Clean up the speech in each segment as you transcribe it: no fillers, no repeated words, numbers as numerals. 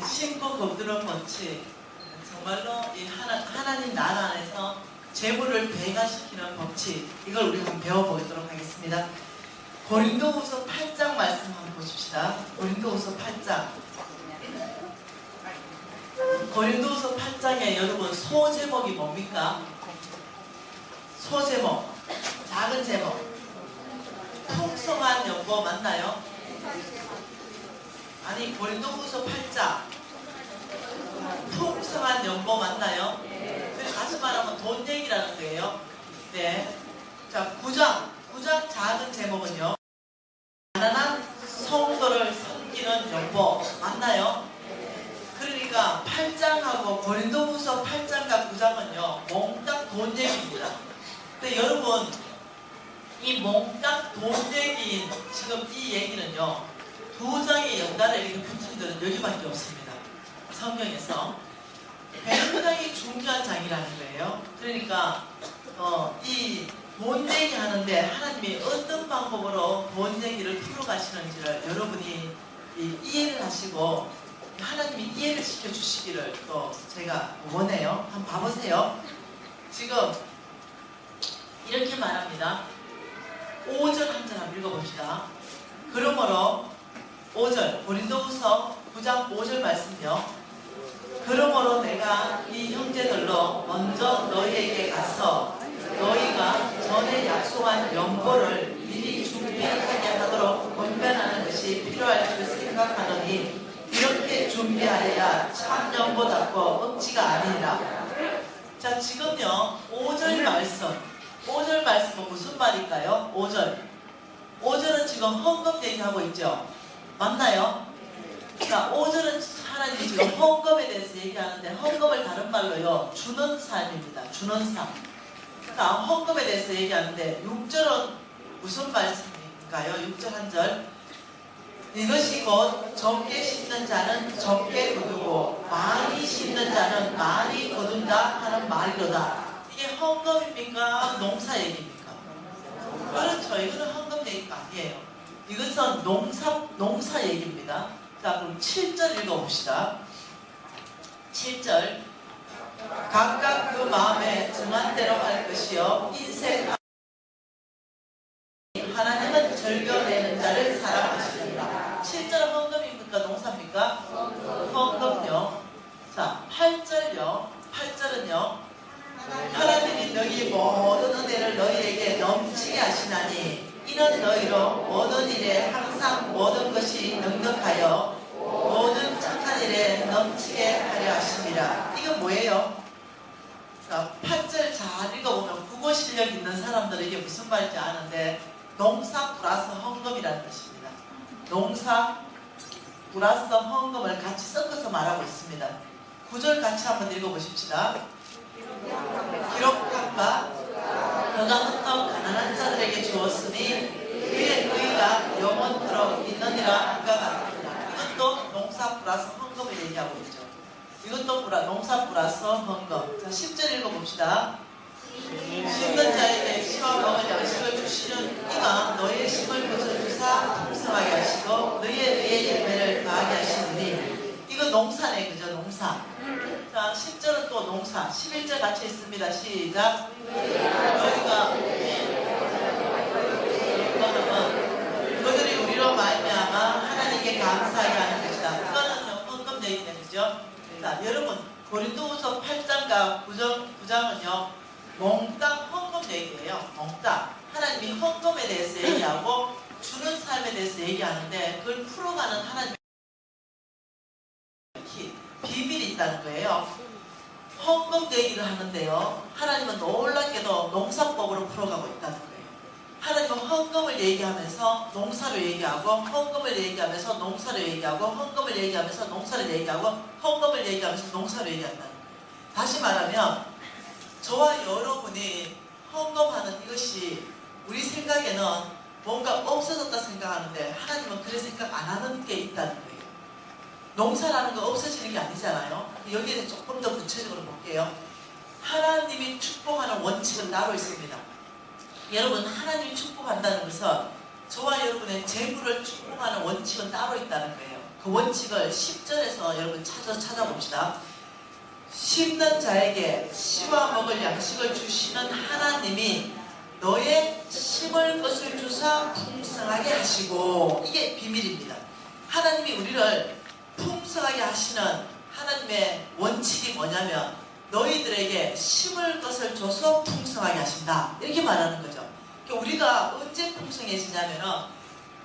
신고 거두는 법칙, 정말로 이 하나님 나라 안에서 재물을 배가시키는 법칙, 이걸 우리 한번 배워보도록 하겠습니다. 고린도후서 8장 말씀 한번 보십시다. 고린도후서 8장. 고린도후서 8장에 여러분 소제목이 뭡니까? 소제목, 작은 제목. 풍성한 연보 맞나요? 아니, 고린도후서 8장 풍성한 연보 맞나요? 그래서 다시 말하면 돈 얘기라는 거예요. 네. 자, 9장 작은 제목은요, 가난한 성도를 섬기는 연보 맞나요? 그러니까 8장하고 고린도후서 8장과 9장은요 몽땅 돈 얘기입니다. 근데 여러분, 이 몽땅 돈 얘기인 지금 이 얘기는요, 두 장의 연달아 이렇게 붙은 데는 여기밖에 없습니다. 성경에서. 굉장히 중요한 장이라는 거예요. 그러니까 이 돈 얘기하는데 하나님이 어떤 방법으로 돈 얘기를 풀어가시는지를 여러분이 이해를 하시고 하나님이 이해를 시켜주시기를 또 제가 원해요. 한번 봐보세요. 지금 이렇게 말합니다. 5절 한 절 한번 읽어봅시다. 그러므로 5절 고린도후서 9장 5절 말씀이요. 그러므로 내가 이 형제들로 먼저 너희에게 가서 너희가 전에 약속한 연보를 미리 준비하게 하도록 권면하는 것이 필요할 줄 생각하노니 이렇게 준비하여야 참 연보답고 억지가 아니라. 자, 지금요 5절 말씀은 무슨 말일까요? 5절은 지금 헌금 얘기하고 있죠. 맞나요? 자, 5절은 하나님이 지금 헌금에 대해서 얘기하는데, 헌금을 다른 말로요 주는 삶입니다. 주는 삶. 자, 헌금에 대해서 얘기하는데 6절은 무슨 말씀인가요? 6절 한 절. 이것이 곧 적게 심는 자는 적게 거두고 많이 심는 자는 많이 거둔다 하는 말이로다. 이게 헌금입니까? 농사 얘기입니까? 그렇죠. 이거는 헌금 얘기가 아니에요. 이것은 농사 얘기입니다. 자, 그럼 7절 읽어봅시다. 7절. 각각 그 마음에 정한 대로 할 것이요 인생 하나님은 즐겨내는 자를 사랑하시니라. 7절은 헌금입니까? 농사입니까? 헌금요. 자, 8절은요. 하나님이 너희 모든 은혜를 너희에게 넘치게 하시나니 이는 너희로 모든 일에 항상 모든 것이 넉넉하여 모든 착한 일에 넘치게 하려 하심이라. 이건 뭐예요? 자, 8절 잘 읽어보면 국어 실력 있는 사람들은 이게 무슨 말인지 아는데, 농사 플러스 헌금이라는 뜻입니다. 농사 플러스 헌금을 같이 섞어서 말하고 있습니다. 9절 같이 한번 읽어보십시다. 기록한 바 그가 흩어 가난한 자들에게 주었으니 그의 의가 영원토록 있느니라 한가 같으니라. 이것도 농사 플러스 헌금을 얘기하고 있죠. 이것도 농사 플러스 헌금. 자, 10절 읽어봅시다. 심는 자에게 씨와 먹을 양식을 주시는 이가 너희의 심을 거저주사 풍성하게 하시고 너희의 의의 열매를 더하게 하시느니. 이거 농사네, 그죠? 농사. 자, 10절은 또 농사. 11절 같이 있습니다. 시작. 너희가 그들이 우리로 말미암아 하나님께 감사하게 하는 것이다. 이거는 헌금 얘기네, 그죠? 자, 여러분, 고린도후서 8장과 9장은요 몽땅 헌금 얘기예요. 몽땅. 하나님이 헌금에 대해서 얘기하고 주는 삶에 대해서 얘기하는데, 그걸 풀어가는 하나님의 비밀이 있다는 거예요. 헌금 얘기를 하는데요, 하나님은 놀랍게도 농사법으로 풀어가고 있다는 거예요. 하나님은 헌금을 얘기하면서 농사를 얘기하고, 헌금을 얘기하면서 농사를 얘기하고, 헌금을 얘기하면서 농사를 얘기하고, 헌금을 얘기하면서 농사를 얘기한다는 거예요. 다시 말하면 저와 여러분이 헌금하는 이것이 우리 생각에는 뭔가 없어졌다 생각하는데, 하나님은 그런 생각 안 하는 게 있다는 거예요. 농사라는 거 없어지는 게 아니잖아요. 여기에 대해서 조금 더 구체적으로 볼게요. 하나님이 축복하는 원칙은 따로 있습니다. 여러분, 하나님이 축복한다는 것은 저와 여러분의 재물을 축복하는 원칙은 따로 있다는 거예요. 그 원칙을 10절에서 여러분 찾아봅시다. 심는 자에게 씨와 먹을 양식을 주시는 하나님이 너의 심을 것을 주사 풍성하게 하시고, 이게 비밀입니다. 하나님이 우리를 풍성하게 하시는 하나님의 원칙이 뭐냐면 너희들에게 심을 것을 줘서 풍성하게 하신다, 이렇게 말하는 거죠. 그러니까 우리가 언제 풍성해지냐면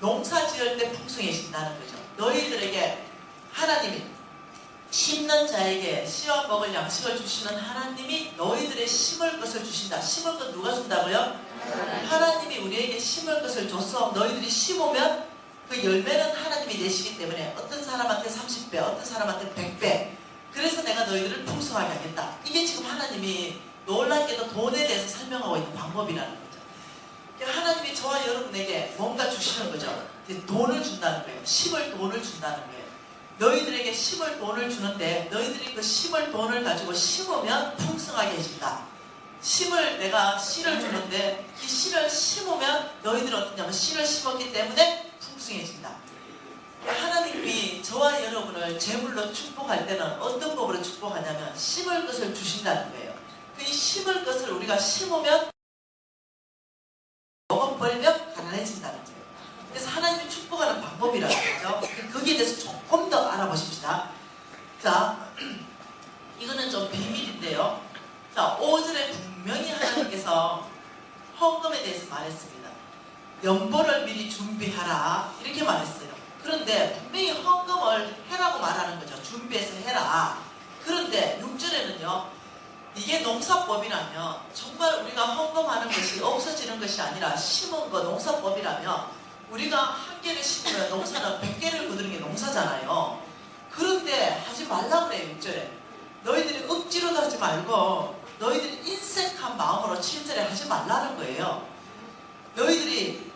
농사 지을 때 풍성해진다는 거죠. 너희들에게 하나님이 심는 자에게 씨와 먹을 양식을 주시는 하나님이 너희들의 심을 것을 주신다. 심을 것 누가 준다고요? 하나님이 우리에게 심을 것을 줘서 너희들이 심으면 그 열매는 하나님이 내시기 때문에 어떤 사람한테 30배, 어떤 사람한테 100배. 그래서 내가 너희들을 풍성하게 하겠다. 이게 지금 하나님이 놀랍게도 돈에 대해서 설명하고 있는 방법이라는 거죠. 그러니까 하나님이 저와 여러분에게 뭔가 주시는 거죠. 돈을 준다는 거예요. 심을 돈을 준다는 거예요. 너희들에게 심을 돈을 주는데 너희들이 그 심을 돈을 가지고 심으면 풍성하게 해준다. 내가 씨를 주는데 이 씨를 심으면 너희들은 어떠냐면 씨를 심었기 때문에 풍성해진다. 하나님이 저와 여러분을 재물로 축복할 때는 어떤 법으로 축복하냐면 심을 것을 주신다는 거예요. 이 심을 것을 우리가 심으면 먹어버리면 가난해진다는 거예요. 그래서 하나님이 축복하는 방법이라는 거죠. 거기에 대해서 조금 더 알아보십시다. 자, 이거는 좀 비밀인데요. 자, 5절에 분명히 하나님께서 헌금에 대해서 말했습니다. 연보를 미리 준비하라, 이렇게 말했어요. 그런데 분명히 헌금을 해라고 말하는 거죠. 준비해서 해라. 그런데 6절에는요, 이게 농사법이라면 정말 우리가 헌금하는 것이 없어지는 것이 아니라 심은 거 농사법이라면 우리가 한 개를 심으면 농사는 100개를 거두는 게 농사잖아요. 그런데 하지 말라 그래요. 6절에 너희들이 억지로도 하지 말고 너희들이 인색한 마음으로 7절에 하지 말라는 거예요. 너희들이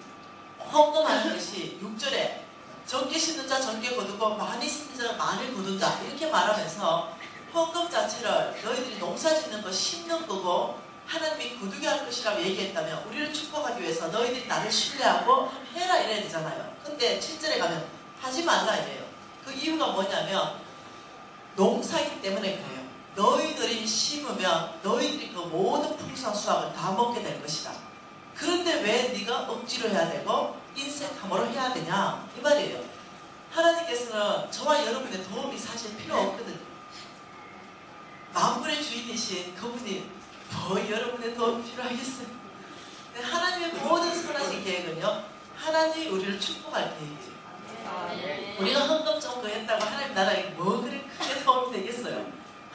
헌금하는 것이 6절에 적게 심는 자 적게 거두고 많이 심는 자 많이 거둔다, 이렇게 말하면서 헌금 자체를 너희들이 농사 짓는 거 심는 거고 하나님이 거두게 할 것이라고 얘기했다면 우리를 축복하기 위해서 너희들이 나를 신뢰하고 해라 이래야 되잖아요. 근데 7절에 가면 하지 말라 이래요. 그 이유가 뭐냐면 농사이기 때문에 그래요. 너희들이 심으면 너희들이 그 모든 풍성한 수확을 다 먹게 될 것이다. 그런데 왜 네가 억지로 해야 되고 인색함으로 해야 되냐, 이 말이에요. 하나님께서는 저와 여러분의 도움이 사실 필요 없거든요. 만물의 주인이신 그분이 더 여러분의 도움이 필요하겠어요. 하나님의 모든 선하신 계획은요, 하나님이 우리를 축복할 계획이에요. 우리가 헌금 정도 했다고 하나님 나라에 뭐 그리 크게 도움이 되겠어요.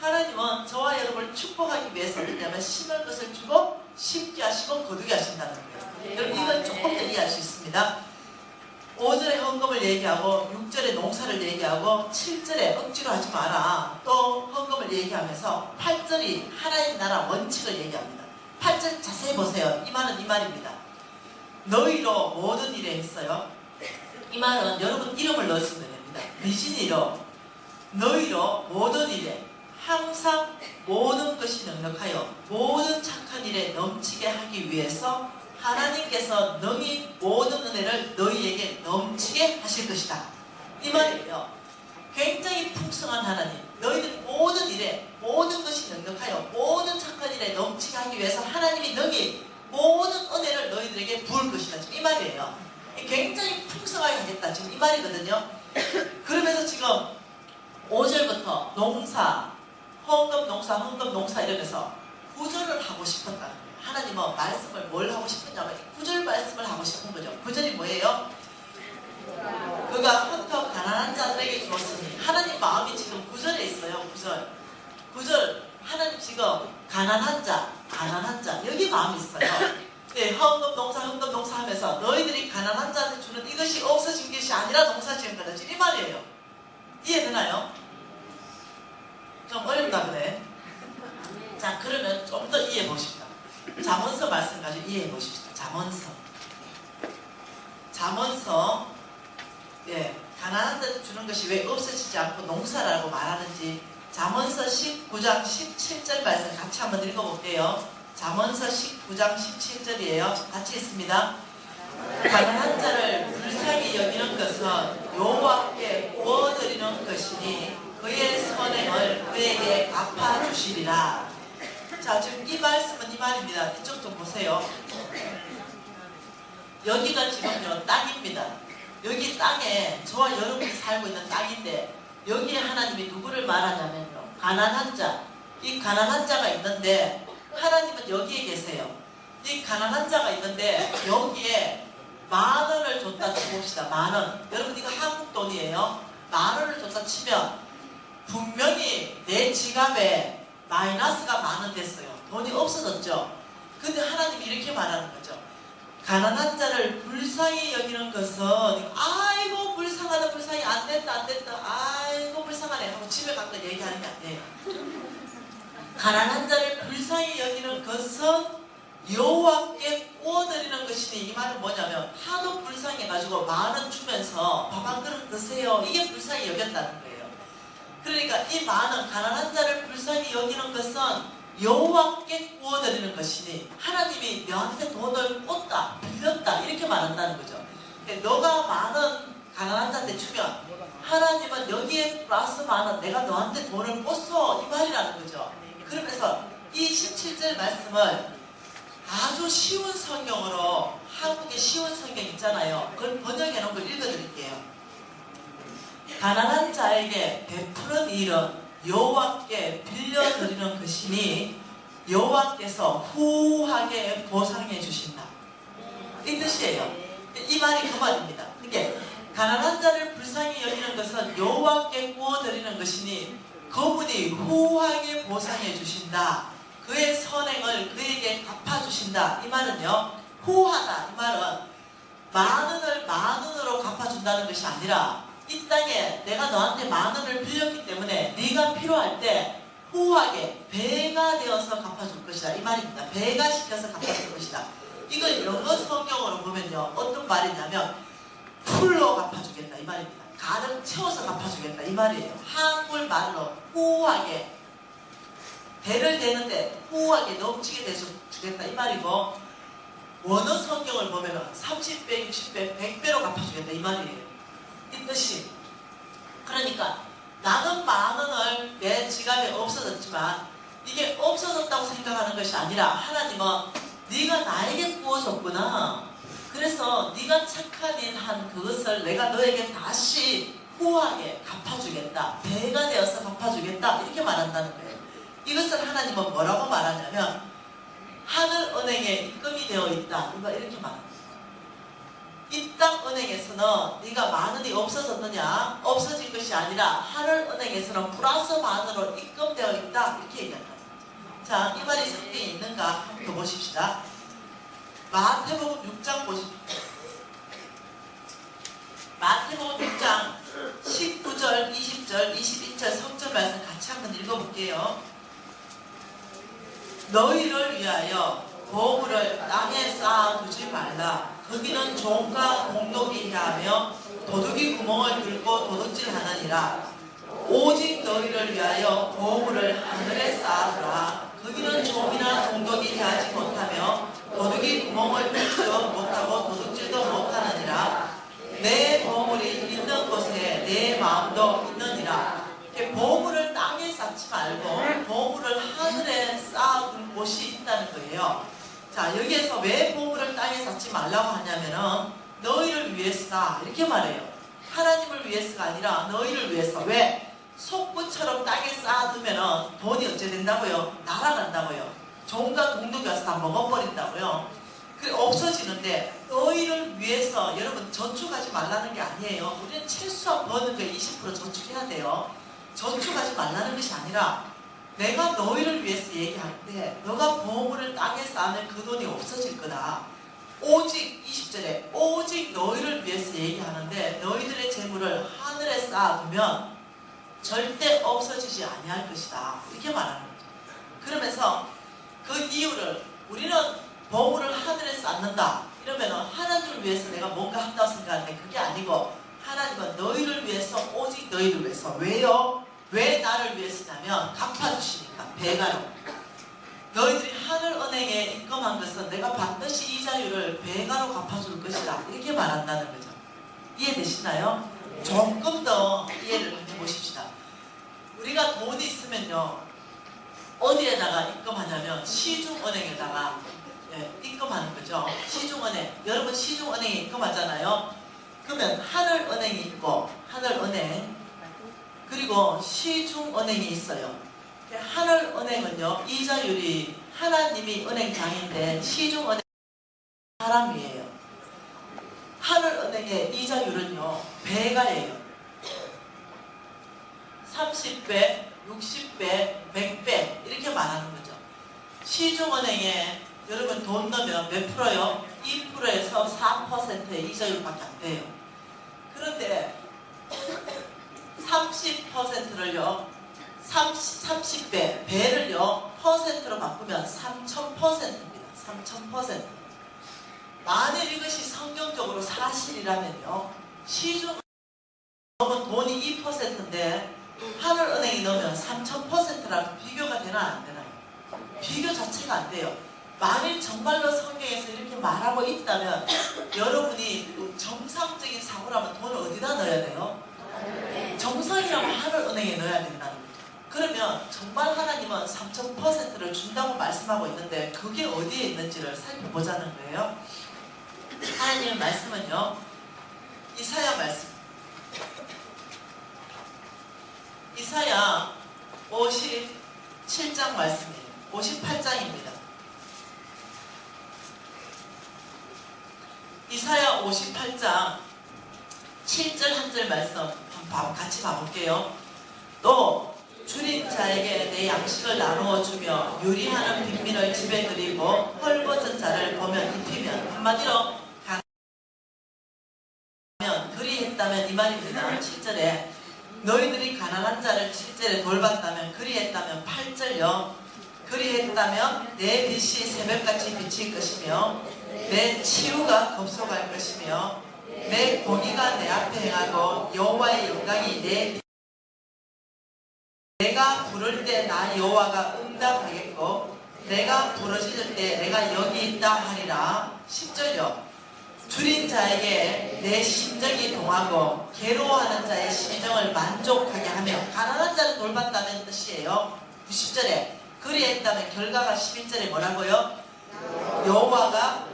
하나님은 저와 여러분을 축복하기 위해서 어떠냐면 심을 것을 주고 심게 하시고 거두게 하신다는 거예요. 여러분 이건 조금 더 이해할 수 있습니다. 5절에 헌금을 얘기하고 6절에 농사를 얘기하고 7절에 억지로 하지 마라, 또 헌금을 얘기하면서 8절이 하나님 나라 원칙을 얘기합니다. 8절 자세히 보세요. 이 말은 이 말입니다. 너희로 모든 일에 했어요. 이 말은 여러분 이름을 넣으시면 됩니다. 미진이로 너희로 모든 일에 항상 모든 것이 능력하여 모든 착한 일에 넘치게 하기 위해서 하나님께서 능히 모든 은혜를 너희에게 넘치게 하실 것이다, 이 말이에요. 굉장히 풍성한 하나님, 너희들 모든 일에 모든 것이 능력하여 모든 착한 일에 넘치게 하기 위해서 하나님이 능히 모든 은혜를 너희들에게 부을 것이다, 지금 이 말이에요. 굉장히 풍성하게 하겠다, 지금 이 말이거든요. 그러면서 지금 5절부터 농사, 헌금 농사 이러면서 구절을 하고 싶었다는 거예요. 하나님은 말씀을 뭘 하고 싶었냐면 9절 말씀을 하고 싶은 거죠. 9절이 뭐예요? 그가 흩어 가난한 자들에게 주었으니, 하나님 마음이 지금 9절에 있어요. 9절 하나님 지금 가난한 자 여기 마음이 있어요. 네, 헌금 농사 하면서 너희들이 가난한 자한테 주는 이것이 없어진 것이 아니라 농사 지은 거다, 이 말이에요. 이해되나요? 좀 어렵다 그래. 자, 그러면 좀 더 이해해 보십시다. 잠언서 말씀 가지고 이해해 보십시다. 잠언서, 예, 가난한 데 주는 것이 왜 없어지지 않고 농사라고 말하는지 잠언서 19장 17절 말씀 같이 한번 읽어볼게요. 잠언서 19장 17절이에요. 같이 읽습니다. 가난한 자를 불쌍히 여기는 것은 여호와께 구워드리는 것이니 그의 선행을 그에게 갚아주시리라. 자, 지금 이 말씀은 이 말입니다. 이쪽 좀 보세요. 여기가 지금요 땅입니다. 여기 땅에 저와 여러분이 살고 있는 땅인데 여기에 하나님이 누구를 말하냐면요, 가난한 자. 이 가난한 자가 있는데 하나님은 여기에 계세요. 이 가난한 자가 있는데 여기에 10,000원을 줬다 쳐봅시다. 10,000원. 여러분 이거 한국 돈이에요. 10,000원을 줬다 치면 분명히 내 지갑에 마이너스가 10,000원 됐어요. 돈이 없어졌죠. 근데 하나님이 이렇게 말하는 거죠. 가난한 자를 불쌍히 여기는 것은 아이고 불쌍하다, 불쌍히 안됐다, 아이고 불쌍하네 하고 집에 가서 얘기하는 게 아니에요. 가난한 자를 불쌍히 여기는 것은 여호와께 구워드리는 것이니, 이 말은 뭐냐면 하도 불쌍해가지고 10,000원 주면서 밥 한 그릇 드세요, 이게 불쌍히 여겼다는 거예요. 그러니까 이 10,000원, 가난한 자를 불쌍히 여기는 것은 여호와께 구워드리는 것이니 하나님이 너한테 돈을 꽂다, 빌렸다 이렇게 말한다는 거죠. 너가 10,000원 가난한 자한테 주면 하나님은 여기에 플러스 10,000원 내가 너한테 돈을 꽂어, 이 말이라는 거죠. 그러면서 이 17절 말씀을 아주 쉬운 성경으로, 한국의 쉬운 성경 있잖아요, 그걸 번역해 놓은 걸 읽어드릴게요. 가난한 자에게 베푸는 일은 여호와께 빌려드리는 것이니 여호와께서 후하게 보상해 주신다, 이 뜻이에요. 이 말이 그 말입니다. 그러니까 가난한 자를 불쌍히 여기는 것은 여호와께 구워드리는 것이니 그분이 후하게 보상해 주신다, 그의 선행을 그에게 갚아주신다. 이 말은요, 후하다, 이 말은 10,000원을 10,000원으로 갚아준다는 것이 아니라 이 땅에 내가 너한테 10,000원을 빌렸기 때문에 네가 필요할 때 후하게 배가 되어서 갚아줄 것이다, 이 말입니다. 배가 시켜서 갚아줄 것이다. 이걸 영어 성경으로 보면요 어떤 말이냐면 풀로 갚아주겠다, 이 말입니다. 가득 채워서 갚아주겠다, 이 말이에요. 한글 말로 후하게, 배를 대는데 후하게 넘치게 돼주겠다, 이 말이고, 원어 성경을 보면 30배, 60배, 100배로 갚아주겠다, 이 말이에요. 이 뜻이, 그러니까 나는 10,000원을 내 지갑에 없어졌지만 이게 없어졌다고 생각하는 것이 아니라 하나님은 네가 나에게 구워줬구나, 그래서 네가 착한 일 한 그것을 내가 너에게 다시 후하게 갚아주겠다, 배가 되어서 갚아주겠다, 이렇게 말한다는 거예요. 이것을 하나님은 뭐라고 말하냐면 하늘은행에 입금이 되어 있다, 이렇게 말합니다. 이 땅 은행에서는 네가 10,000원이 없어졌느냐, 없어진 것이 아니라 하늘은행에서는 플러스 10,000원으로 입금되어 있다, 이렇게 얘기한다. 자, 이 말이 성경에 있는가 한번 더 보십시다. 마태복음 6장 보십시오. 마태복음 6장 19절, 20절, 21절 성경 말씀 같이 한번 읽어볼게요. 너희를 위하여 보물을 땅에 쌓아두지 말라. 거기는 종과 공독이 하며 도둑이 구멍을 뚫고 도둑질하느니라. 오직 너희를 위하여 보물을 하늘에 쌓아두라. 거기는 종이나 공독이 하지 못하며 도둑이 구멍을 뚫지도 못하고 도둑질도 못하느니라. 내 보물이 있는 곳에 내 마음도 있느니라. 보물을 땅에 쌓지 말고 보물을 하늘에 쌓아둔 곳이 있다는 거예요. 자, 여기에서 왜 보물을 땅에 쌓지 말라고 하냐면은 너희를 위해서다, 이렇게 말해요. 하나님을 위해서가 아니라 너희를 위해서. 왜? 속구처럼 땅에 쌓아두면은 돈이 어째 된다고요? 날아간다고요. 종과 동독이 와서 다 먹어버린다고요. 그게 없어지는데 너희를 위해서, 여러분 저축하지 말라는 게 아니에요. 우리는 최소한 버는 게 20% 저축해야 돼요. 저축하지 말라는 것이 아니라 내가 너희를 위해서 얘기하는데 너가 보물을 땅에 쌓으면 그 돈이 없어질 거다. 오직 20절에 오직 너희를 위해서 얘기하는데 너희들의 재물을 하늘에 쌓아두면 절대 없어지지 아니할 것이다, 이렇게 말하는 거죠. 그러면서 그 이유를, 우리는 보물을 하늘에 쌓는다 이러면 하나님을 위해서 내가 뭔가 한다고 생각하는데 그게 아니고 하나님은 너희를 위해서, 오직 너희를 위해서. 왜요? 왜 나를 위해서냐면 갚아주시니까. 배가로 너희들이 하늘은행에 입금한 것은 내가 반드시 이자율을 배가로 갚아줄 것이다. 이렇게 말한다는 거죠. 이해되시나요? 조금 더 이해를 해보십시다. 우리가 돈이 있으면요, 어디에다가 입금하냐면 시중은행에다가 입금하는 거죠. 시중은행. 여러분 시중은행에 입금하잖아요. 그러면 하늘은행이 있고, 하늘은행, 그리고 시중은행이 있어요. 하늘은행은요, 이자율이 하나님이 은행장인데 시중은행 사람이에요. 하늘은행의 이자율은요, 배가예요. 30배, 60배, 100배 이렇게 말하는 거죠. 시중은행에 여러분 돈 넣으면 몇 프로요? 2%에서 4%의 이자율밖에 안 돼요. 그런데 30%를요, 30배, 배를요, 퍼센트로 바꾸면 3000%입니다. 3000%. 만일 이것이 성경적으로 사실이라면요, 시중 넣으면 돈이 2%인데 하늘은행이 넣으면 3000%라고 비교가 되나 안 되나요? 비교 자체가 안 돼요. 만일 정말로 성경에서 이렇게 말하고 있다면 여러분이 정상적인 사고라면 돈을 어디다 넣어야 돼요? 정상이라면 하늘은행에 넣어야 된다는 거죠. 그러면 정말 하나님은 3000%를 준다고 말씀하고 있는데 그게 어디에 있는지를 살펴보자는 거예요. 하나님의 말씀은요, 이사야 말씀, 이사야 57장 말씀이에요. 58장입니다. 이사야 58장 7절 한 절 말씀 같이 봐볼게요. 또 줄인 자에게 내 양식을 나누어 주며 요리하는 빈민을 집에 들이고 헐벗은 자를 보면 입히면, 한마디로 가난하면 그리했다면 이 말입니다. 7절에 너희들이 가난한 자를 7절에 돌봤다면, 그리했다면 8절요, 그리했다면 내 빛이 새벽같이 비칠 것이며 내 치유가 급속할 것이며 내 공의가 내 앞에 행하고 여호와의 영광이 내가 부를 때 나 여호와가 응답하겠고 내가 부르짖을 때 내가 여기 있다 하리라. 10절요, 줄인 자에게 내 심정이 동하고 괴로워하는 자의 심정을 만족하게 하며, 가난한 자를 돌봤다는 뜻이에요. 90절에 그리했다면 결과가 11절에 뭐라고요? 여호와가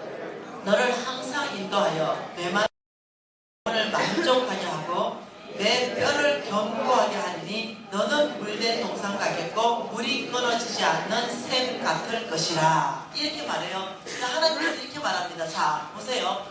너를 항상 인도하여 내 마음을 만족하게 하고 내 뼈를 견고하게 하리니 너는 물된 동상 같겠고 물이 끊어지지 않는 샘 같을 것이라. 이렇게 말해요. 하나님께서 이렇게 말합니다. 자, 보세요.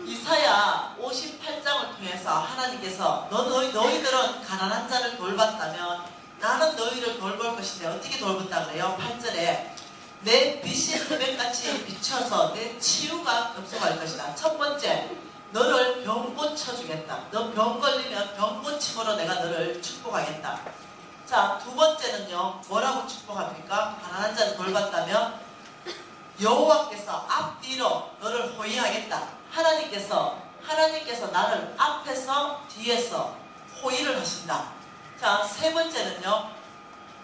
이사야 58장을 통해서 하나님께서 너희들은 가난한 자를 돌봤다면 나는 너희를 돌볼 것인데 어떻게 돌본다 그래요? 8절에 내 빛이 새벽같이 비춰서 내 치유가 급속할 것이다. 첫 번째, 너를 병 고쳐주겠다. 너 병 걸리면 병 고침으로 내가 너를 축복하겠다. 자, 두 번째는요, 뭐라고 축복합니까? 가난한 자를 돌봤다면 여호와께서 앞뒤로 너를 호위하겠다. 하나님께서 나를 앞에서 뒤에서 호위를 하신다. 자, 세 번째는요,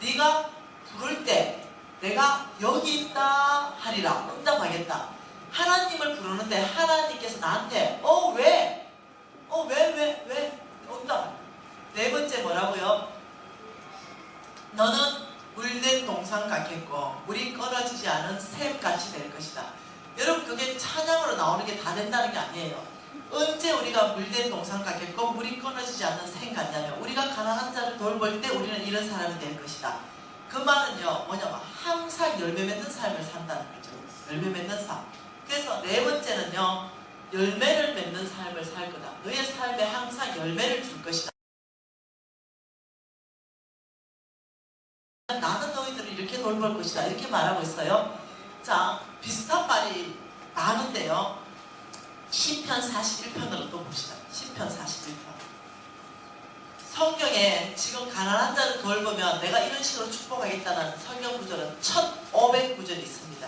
네가 부를 때 내가 여기 있다 하리라. 응답하겠다. 하나님을 부르는데 하나님께서 나한테 왜? 응답. 네 번째 뭐라고요? 너는 물된 동상 같겠고 물이 끊어지지 않은 샘같이 될 것이다. 여러분, 그게 찬양으로 나오는 게 다 된다는 게 아니에요. 언제 우리가 물된 동상 같겠고 물이 끊어지지 않는 샘 같냐면 우리가 가난한 자를 돌볼 때 우리는 이런 사람이 될 것이다. 그 말은요, 뭐냐면 항상 열매 맺는 삶을 산다는 거죠. 열매 맺는 삶. 그래서 네 번째는요, 열매를 맺는 삶을 살 거다. 너의 삶에 항상 열매를 줄 것이다. 나는 너희들을 이렇게 돌볼 것이다. 이렇게 말하고 있어요. 자, 비슷한 말이 많은데요. 시편 41편으로 또 봅시다. 시편 41편. 성경에 지금 가난한 자를 돌보면 내가 이런 식으로 축복하겠다는 성경 구절은 1500구절이 있습니다.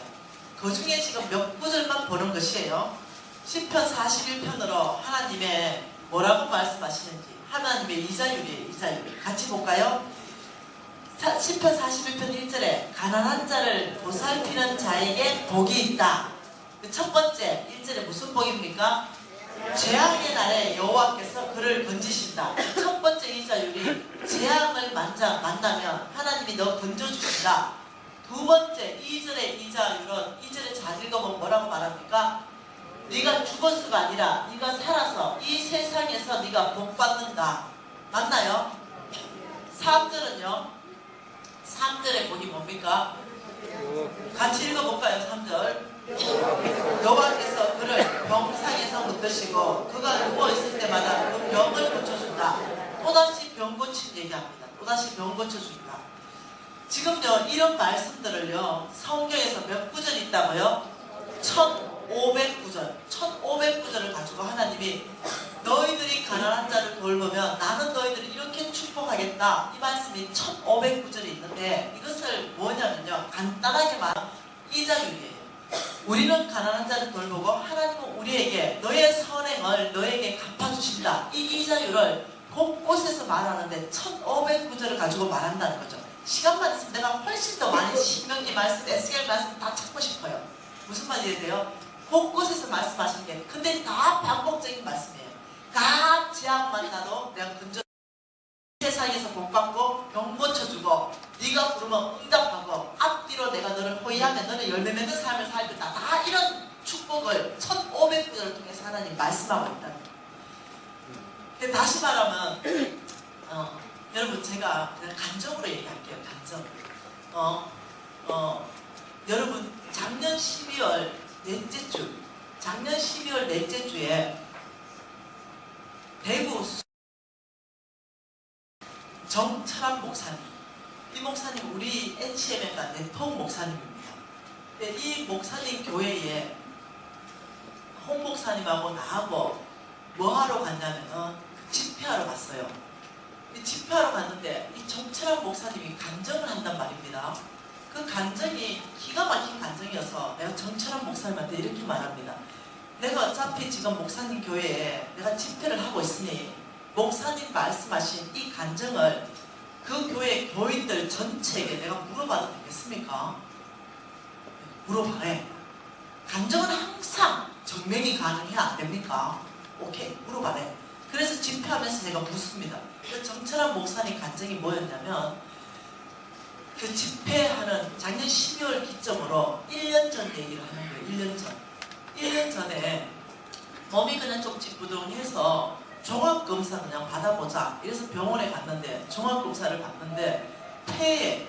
그 중에 지금 몇 구절만 보는 것이에요. 시편 41편으로 하나님의 뭐라고 말씀하시는지, 하나님의 이자율이에요. 이자율. 같이 볼까요? 시편 41편 1절에 가난한 자를 보살피는 자에게 복이 있다. 첫 번째 1절에 무슨 복입니까? 재앙의 날에 여호와께서 그를 건지신다. 첫 번째 이자율이 재앙을 만나면 하나님이 너 건져주신다. 두 번째 2절의 이자율은 2절에 잘 읽어보면 뭐라고 말합니까? 네가 죽었어가 아니라 네가 살아서 이 세상에서 네가 복받는다. 맞나요? 3절은요? 3절의 복이 뭡니까? 같이 읽어볼까요? 3절. 여호와께서 그를 병상에서 붙드시고 그가 누워있을 때마다 그 병을 고쳐준다. 또다시 병 고침 얘기합니다. 또다시 병 고쳐준다. 지금요 이런 말씀들을요 성경에서 몇 구절 있다고요? 1500구절 1500구절을 가지고 하나님이 너희들이 가난한 자를 돌보면 나는 너희들을 이렇게 축복하겠다. 이 말씀이 1500구절이 있는데 이것을 뭐냐면요 간단하게 말하면 이자율이에요. 우리는 가난한 자를 돌보고 하나님은 우리에게 너의 선행을 너에게 갚아주신다. 이 이자율을 곳곳에서 말하는데 1500구절을 가지고 말한다는 거죠. 시간만 있으면 내가 훨씬 더 많이 신명기 말씀, 에스겔 말씀 다 찾고 싶어요. 무슨 말이 돼요? 곳곳에서 말씀하시는 게 근데 다 반복적인 말씀이에요. 각 재앙만 나도 내가 근절 세상에서 복받고 병 고쳐주고 네가 부르면 응답하고 앞뒤로 내가 너를 호위하면 너는 열매 맺는 삶을 살겠다. 다 이런 축복을 1500구절을 통해서 하나님 말씀하고 있다는 거예요. 근데 다시 말하면 여러분 제가 그냥 간접으로 얘기할게요. 간접. 여러분 작년 12월 넷째 주 작년 12월 넷째 주에 대구 정철환 목사님, 이 목사님 우리 HMM과 네트워크 목사님입니다. 근데 이 목사님 교회에 홍 목사님하고 나하고 뭐 하러 갔냐면 집회하러 갔어요. 이 집회하러 갔는데 이 정철환 목사님이 간증을 한단 말입니다. 그 간증이 기가 막힌 간증이어서 내가 정철환 목사님한테 이렇게 말합니다. 내가 어차피 지금 목사님 교회에 내가 집회를 하고 있으니 목사님 말씀하신 이 간증을 그 교회 교인들 전체에게 내가 물어봐도 되겠습니까? 물어봐래. 간증은 항상 증명이 가능해야 안 됩니까? 오케이, 물어봐래. 그래서 집회하면서 제가 묻습니다. 그 정철환 목사님 간증이 뭐였냐면 그 집회하는 작년 12월 기점으로 1년 전 얘기를 하는 거예요. 1년 전. 1년 전에 몸이 그냥 좀 찌뿌둥해서 종합검사 그냥 받아보자. 이래서 병원에 갔는데 종합검사를 받는데 폐에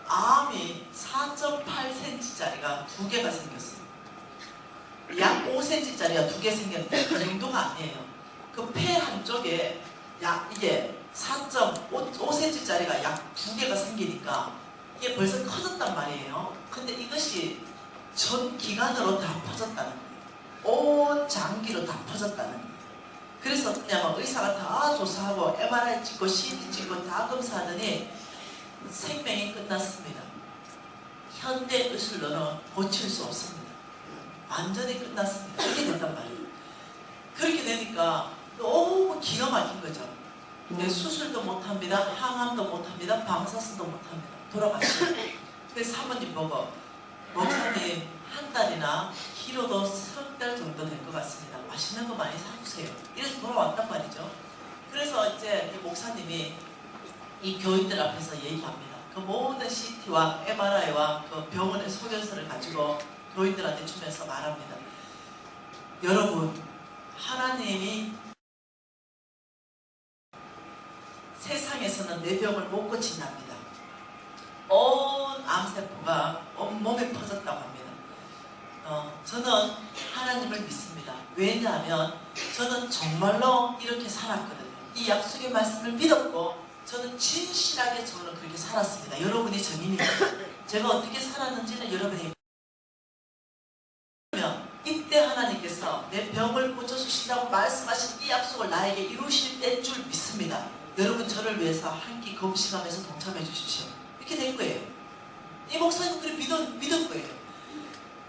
암이 4.8cm짜리가 2개가 생겼어요. 약 5cm짜리가 2개 생겼는데 그 정도가 아니에요. 그 폐 한쪽에 이게 4.5cm짜리가 약 2개가 생기니까 이게 벌써 커졌단 말이에요. 근데 이것이 전 기관으로 다 퍼졌다는 거예요. 온 장기로 다 퍼졌다는 거예요. 그래서 그냥 의사가 다 조사하고 MRI 찍고 CT 찍고 다 검사하더니 생명이 끝났습니다. 현대 의술로는 고칠 수 없습니다. 완전히 끝났습니다. 이렇게 된단 말이에요. 그렇게 되니까 너무 기가 막힌 거죠. 수술도 못합니다. 항암도 못합니다. 방사선도 못합니다. 돌아가시죠. 그래서 사모님 보고 목사님 한 달이나 길어도 3달 정도 될 것 같습니다. 맛있는 거 많이 사주세요. 이래서 돌아왔단 말이죠. 그래서 이제 이 목사님이 이 교인들 앞에서 얘기합니다. 그 모든 CT와 MRI와 그 병원의 소견서를 가지고 교인들한테 주면서 말합니다. 여러분, 하나님이 세상에서는 내 병을 못 고친답니다. 온 암세포가 온몸에 퍼졌다고 합니다. 저는 하나님을 믿습니다. 왜냐하면 저는 정말로 이렇게 살았거든요. 이 약속의 말씀을 믿었고 저는 진실하게 저는 그렇게 살았습니다. 여러분이 증인입니다. 제가 어떻게 살았는지는 여러분이 이때 하나님께서 내 병을 고쳐주신다고 말씀하신 이 약속을 나에게 이루실 때인 줄 믿습니다. 여러분 저를 위해서 한 끼 금식하면서 동참해 주십시오. 이렇게 된 거예요. 이 목사님들이 믿은 거예요.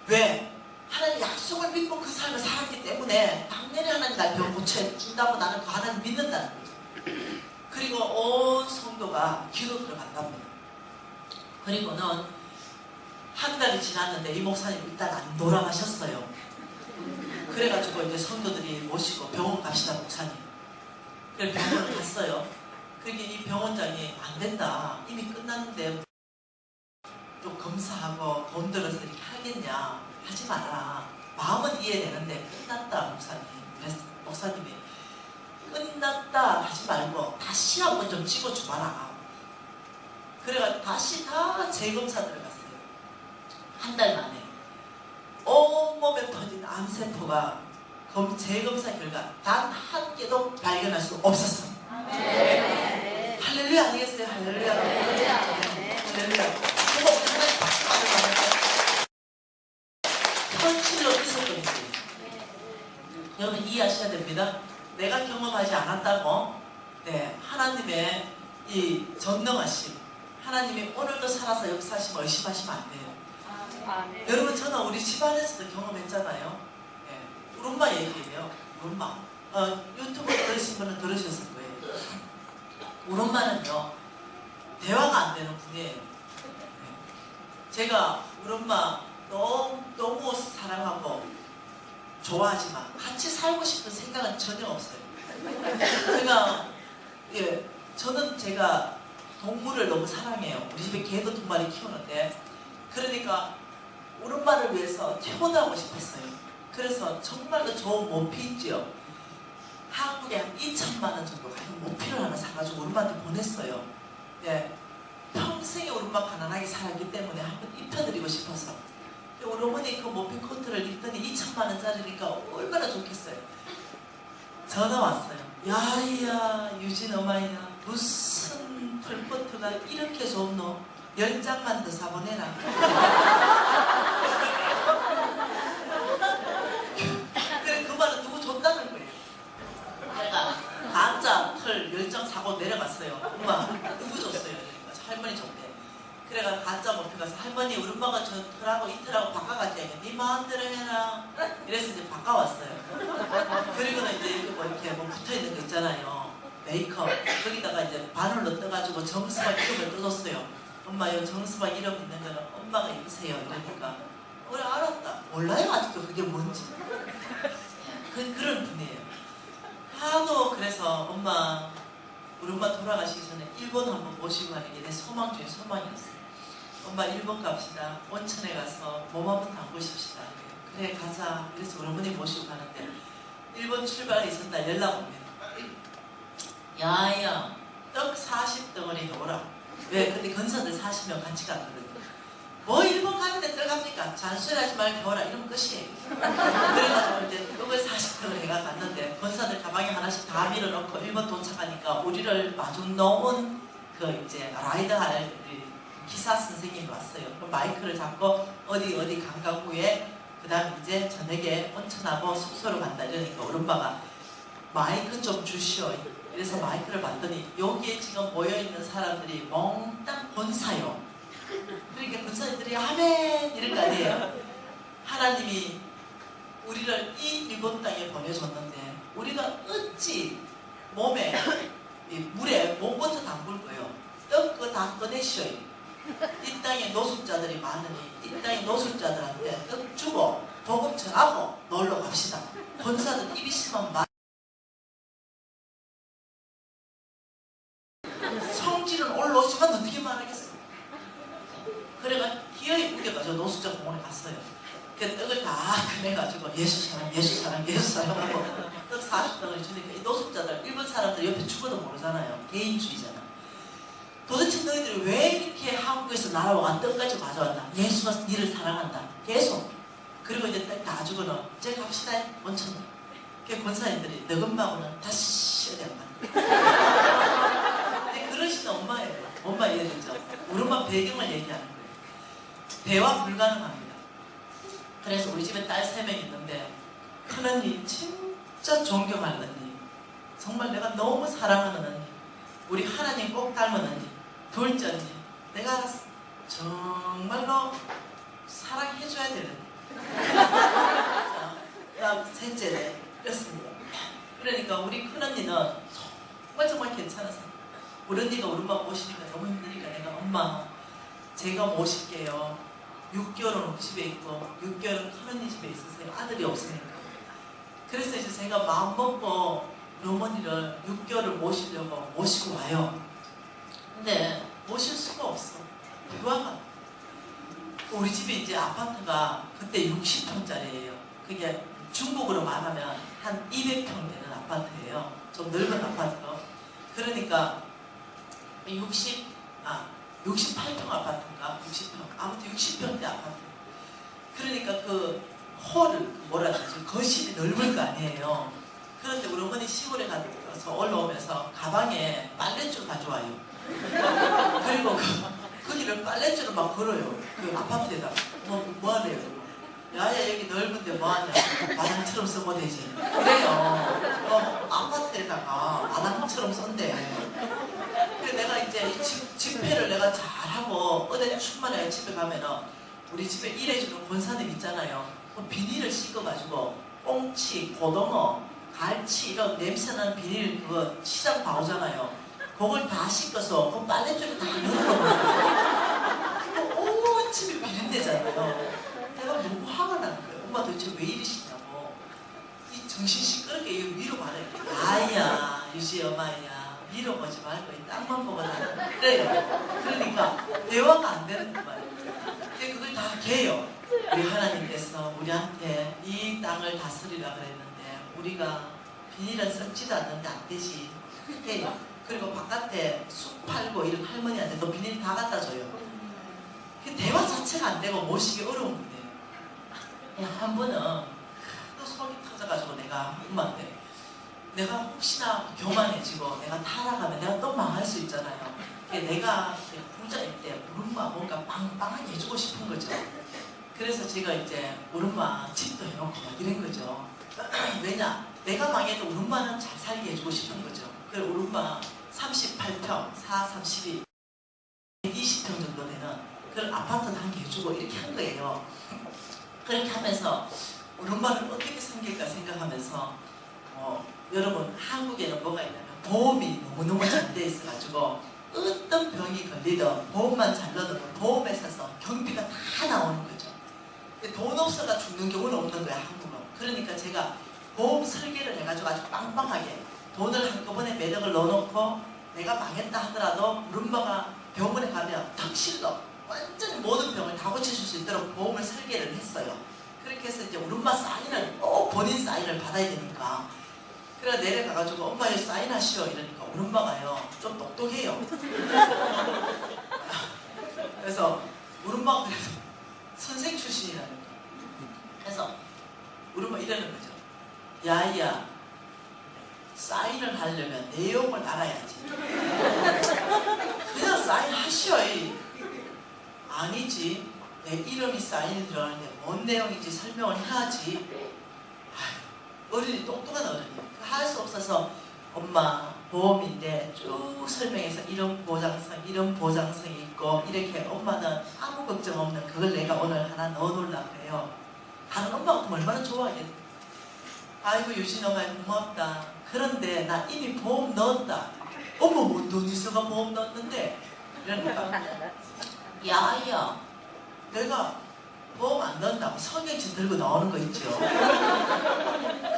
왜? 하나님 약속을 믿고 그 삶을 살았기 때문에 당연히 하나님 날 병 고쳐준다고 나는 그 하나님 믿는다는 거예요. 그리고 그리고 온 성도가 기도 들어간답니다. 그리고는 한 달이 지났는데 이 목사님 일단 안 돌아가셨어요. 그래가지고 이제 성도들이 모시고 병원 갑시다 목사님. 그래서 병원을 갔어요. 그러니까 이 병원장이 안 된다. 이미 끝났는데 또 검사하고 돈 들어서 이렇게 하겠냐. 하지 마라. 마음은 이해되는데 끝났다 목사님. 그래서 목사님이 끝났다 하지 말고 다시 한번 좀 찍어줘봐라. 그래가 다시 다 재검사 들어갔어요. 한 달 만에 온몸에 터진 암세포가 재검사 결과 단 한 개도 발견할 수 없었어요. 할렐루야 아니겠어요? 할렐루야. 할렐루야. 제가 우리 하나님 박수 받으면 현실로 있었거든요. 여러분 이해하셔야 됩니다. 내가 경험하지 않았다고 하나님의 이 전능하심, 하나님이 오늘도 살아서 역사하시면 의심하시면 안 돼요. 여러분 저는 우리 집안에서도 경험했잖아요. 우리 엄마 얘기예요. 우리 엄마. 유튜브 들으신 분은 들으셨을 거예요. 우리 엄마는요 대화가 안 되는 분이에요. 제가 우리 엄마 너무 사랑하고 좋아하지만 같이 살고 싶은 생각은 전혀 없어요. 저는 제가 동물을 너무 사랑해요. 우리 집에 개도 2마리 키우는데 그러니까 우리 엄마를 위해서 태어나고 싶었어요. 그래서 정말로 좋은 모피 있죠. 한국에 한 2천만 원 정도 가는 모피를 하나 사가지고 우리 엄마한테 보냈어요. 평생에 우리 엄마 가난하게 살았기 때문에 한번 입혀드리고 싶어서. 우리 어머니 그 모피 코트를 입더니 2천만 원짜리니까 얼마나 좋겠어요. 전화 왔어요. 야야 유진 어마이야 무슨 풀코트가 이렇게 좋노? 10장만 더 사보내라. 그래 그 말은 누구 줬다는 거예요. 내가 가짜 털 10장 사고 내려갔어요. 엄마 누구 줬어요? 그러니까 할머니 줬대. 그래가 가짜 모피 가서 할머니 우리 엄마가 저 털하고 이 털하고 바꿔가지고 네 마음대로 해라. 이래서 이제 바꿔왔어요. 그리고는 이제 이렇게 뭐 붙어있는 거 있잖아요. 메이크업 거기다가 이제 바늘로 떠가지고 정수막 이름을 떠줬어요. 엄마 이 정수막 이름 있는 거는 엄마가 입으세요. 이러니까 그래 알았다. 몰라요 아직도 그게 뭔지. 그런 분이에요. 하도 그래서 우리 엄마 돌아가시기 전에 일본 한번 모시고 가는 게 내 소망 중에 소망이었어요. 엄마 일본 갑시다. 온천에 가서 몸 한번 담그십시다. 그래 가자. 그래서 우리 어머니 모시고 가는데 일본 출발이 전날 연락 옵니다. 야야 떡 40덩어리 넣어라. 왜? 근데 건사들 40명 같이 갔거든요. 뭐 일본 가는데 들어갑니까? 잔소리하지 말고 배워라. 이러면 끝이에요. 그래가지고 이제 떡을 40덩을 해가 갔는데 건사들 가방에 하나씩 다 밀어놓고 일본 도착하니까 우리를 마주 넣은 그 이제 라이더 할 기사 선생님이 왔어요. 그럼 마이크를 잡고 어디 관광 후에 그 다음 이제 저녁에 온천하고 숙소로 간다 이러니까 우리 엄마가 마이크 좀 주시오. 그래서 마이크를 봤더니 여기에 지금 모여있는 사람들이 몽땅 권사요. 그러니까 권사님들이 아멘 이럴 거 아니에요. 하나님이 우리를 이 일본 땅에 보내줬는데 우리가 어찌 몸에 물에 몸부터 담글 거요. 떡 그거 다 꺼내시오. 이 땅에 노숙자들이 많으니 이 땅에 노숙자들한테 떡 주고 복음 전하고 놀러 갑시다. 권사들 입이 심한 말 성질은 올라오시면 어떻게 말하겠어. 그래가 기어이 우겨가지고 노숙자 공원에 갔어요. 그 떡을 다 꺼내가지고 예수 사랑 예수 사랑 예수 사랑 하고 떡 40떡을 주니까 이 노숙자들 일본 사람들 옆에 죽어도 모르잖아요. 개인주의잖아. 도대체 너희들이 왜 이렇게 한국에서 날아와 떡까지 가져왔나? 예수가 니를 사랑한다. 계속. 그리고 이제 떡 다 주고는 이제 갑시다. 온천으로. 그 권사님들이 너금마고는 다시 어디 안 간다. 근데 그러시는 엄마예요. 엄마 이해되죠? 우리 엄마 배경을 얘기하는 거예요. 대화 불가능합니다. 그래서 우리 집에 딸 3명 있는데 큰언니 진짜 존경하는 언니, 정말 내가 너무 사랑하는 언니, 우리 하나님 꼭 닮은 언니, 둘째 언니, 내가 정말로 사랑해줘야 되는 나 셋째네. 그렇습니다. 그러니까 우리 큰언니는 정말 괜찮으세요. 우리 언니가 우리 엄마 모시니까 너무 힘드니까 내가 엄마 제가 모실게요. 6개월은 우리 집에 있고 6개월은 큰언니 집에 있으세요. 아들이 없으니까. 그래서 이제 제가 마음 먹고 우리 어머니를 6개월을 모시려고 모시고 와요. 근데 모실 수가 없어. 유아가 우리 집이 이제 아파트가 그때 60평짜리예요. 그게 중국으로 말하면 한 200평 되는 아파트예요. 좀 넓은 아파트로. 그러니까 68평 아파트인가? 60평. 아무튼 60평대 아파트. 그러니까 그 홀을 뭐라 그러지? 거실이 넓을 거 아니에요. 그런데 우리 어머니 시골에 가서 올라오면서 가방에 빨랫줄 가져와요. 그리고 거기를 빨랫줄을 막 걸어요. 그 아파트에다. 뭐 하래요? 야야 여기 넓은데 뭐하냐? 마당처럼 쓰면 되지. 그래요. 아파트에다가 마당처럼 썼대. 그래서 내가 이제 집회를 내가 잘하고 어디 출마해야 집에 가면은 우리 집에 일해주는 권사님 있잖아요. 그 비닐을 씻어가지고 꽁치, 고등어, 갈치 이런 냄새나는 비닐 그거 시장 봐오잖아요. 그걸 다 씻어서 그 빨랫줄에 다 넣어놓고 온 집이 비린내잖아요. 내가 너무 화가 나는 거예요. 엄마 도대체 왜 이러시냐고. 이 정신 시끄럽게 위로 말해요. 아야 유지 엄마야 위로 보지 말고 이 땅만 보고 나는 그래요. 그러니까 대화가 안 되는 거예요. 근데 그걸 다 개요. 우리 하나님께서 우리한테 이 땅을 다스리라 그랬는데 우리가 비닐은 썩지도 않는데 안 되지. 해요. 그리고 바깥에 쑥 팔고 이런 할머니한테 너 비닐 다 갖다 줘요. 그 대화 자체가 안 되고 모시기 어려운 건데요. 한 번은 또 속이 터져가지고 내가 엄마한테 내가 혹시나 교만해지고 내가 타락하면 내가 또 망할 수 있잖아요. 내가 부자일 때 우리 엄마 뭔가 빵빵하게 해주고 싶은 거죠. 그래서 제가 이제 우리 엄마 집도 해놓고 막 이런 거죠. 왜냐? 내가 망해도 우리 엄마는 잘 살게 해주고 싶은 거죠. 그래서 우리 엄마 38평, 4, 32, 120평 정도 되는 그런 아파트도 한 개 해주고 이렇게 한 거예요. 그렇게 하면서 우리 엄마를 어떻게 섬길까 생각하면서 여러분 한국에는 뭐가 있냐면 보험이 너무너무 잘 돼 있어가지고 어떤 병이 걸리든 보험만 잘 넣으면 보험회사에서 경비가 다 나오는 거죠. 근데 돈 없어가 죽는 경우는 없는 거야 한국은. 그러니까 제가 보험 설계를 해가지고 아주 빵빵하게 돈을 한꺼번에 매력을 넣어놓고 내가 망했다 하더라도 우리 엄마가 병원에 가면 턱실로 완전히 모든 병을 다 고쳐줄 수 있도록 보험을 설계를 했어요. 그렇게 해서 이제 우리 엄마 사인을 꼭 본인 사인을 받아야 되니까 그래 내려가가지고 엄마 여기 사인하시오 이러니까 우리 엄마가요 좀 똑똑해요. 그래서 우리 엄마가 그래서 선생 출신이라는 거. 그래서 우리 엄마 이러는 거죠. 야야 사인을 하려면 내용을 알아야지. 그냥 사인하시오. 아니지. 내 이름이 사인이 들어가는데 뭔 내용인지 설명을 해야지. 어른이 똑똑한 어른이에요. 할 수 없어서 엄마 보험인데 쭉 설명해서 이런 보장성이 있고 이렇게 엄마는 아무 걱정 없는 그걸 내가 오늘 하나 넣어놓으려고 그래요. 다른 엄마 같으면 얼마나 좋아하겠어. 아이고 유진 엄마 고맙다. 그런데 나 이미 보험 넣었다. 어머 뭔 돈 있어가 보험 넣었는데 이러니까 야야 내가 보험 안 넣는다고 성경책 들고 나오는 거 있죠.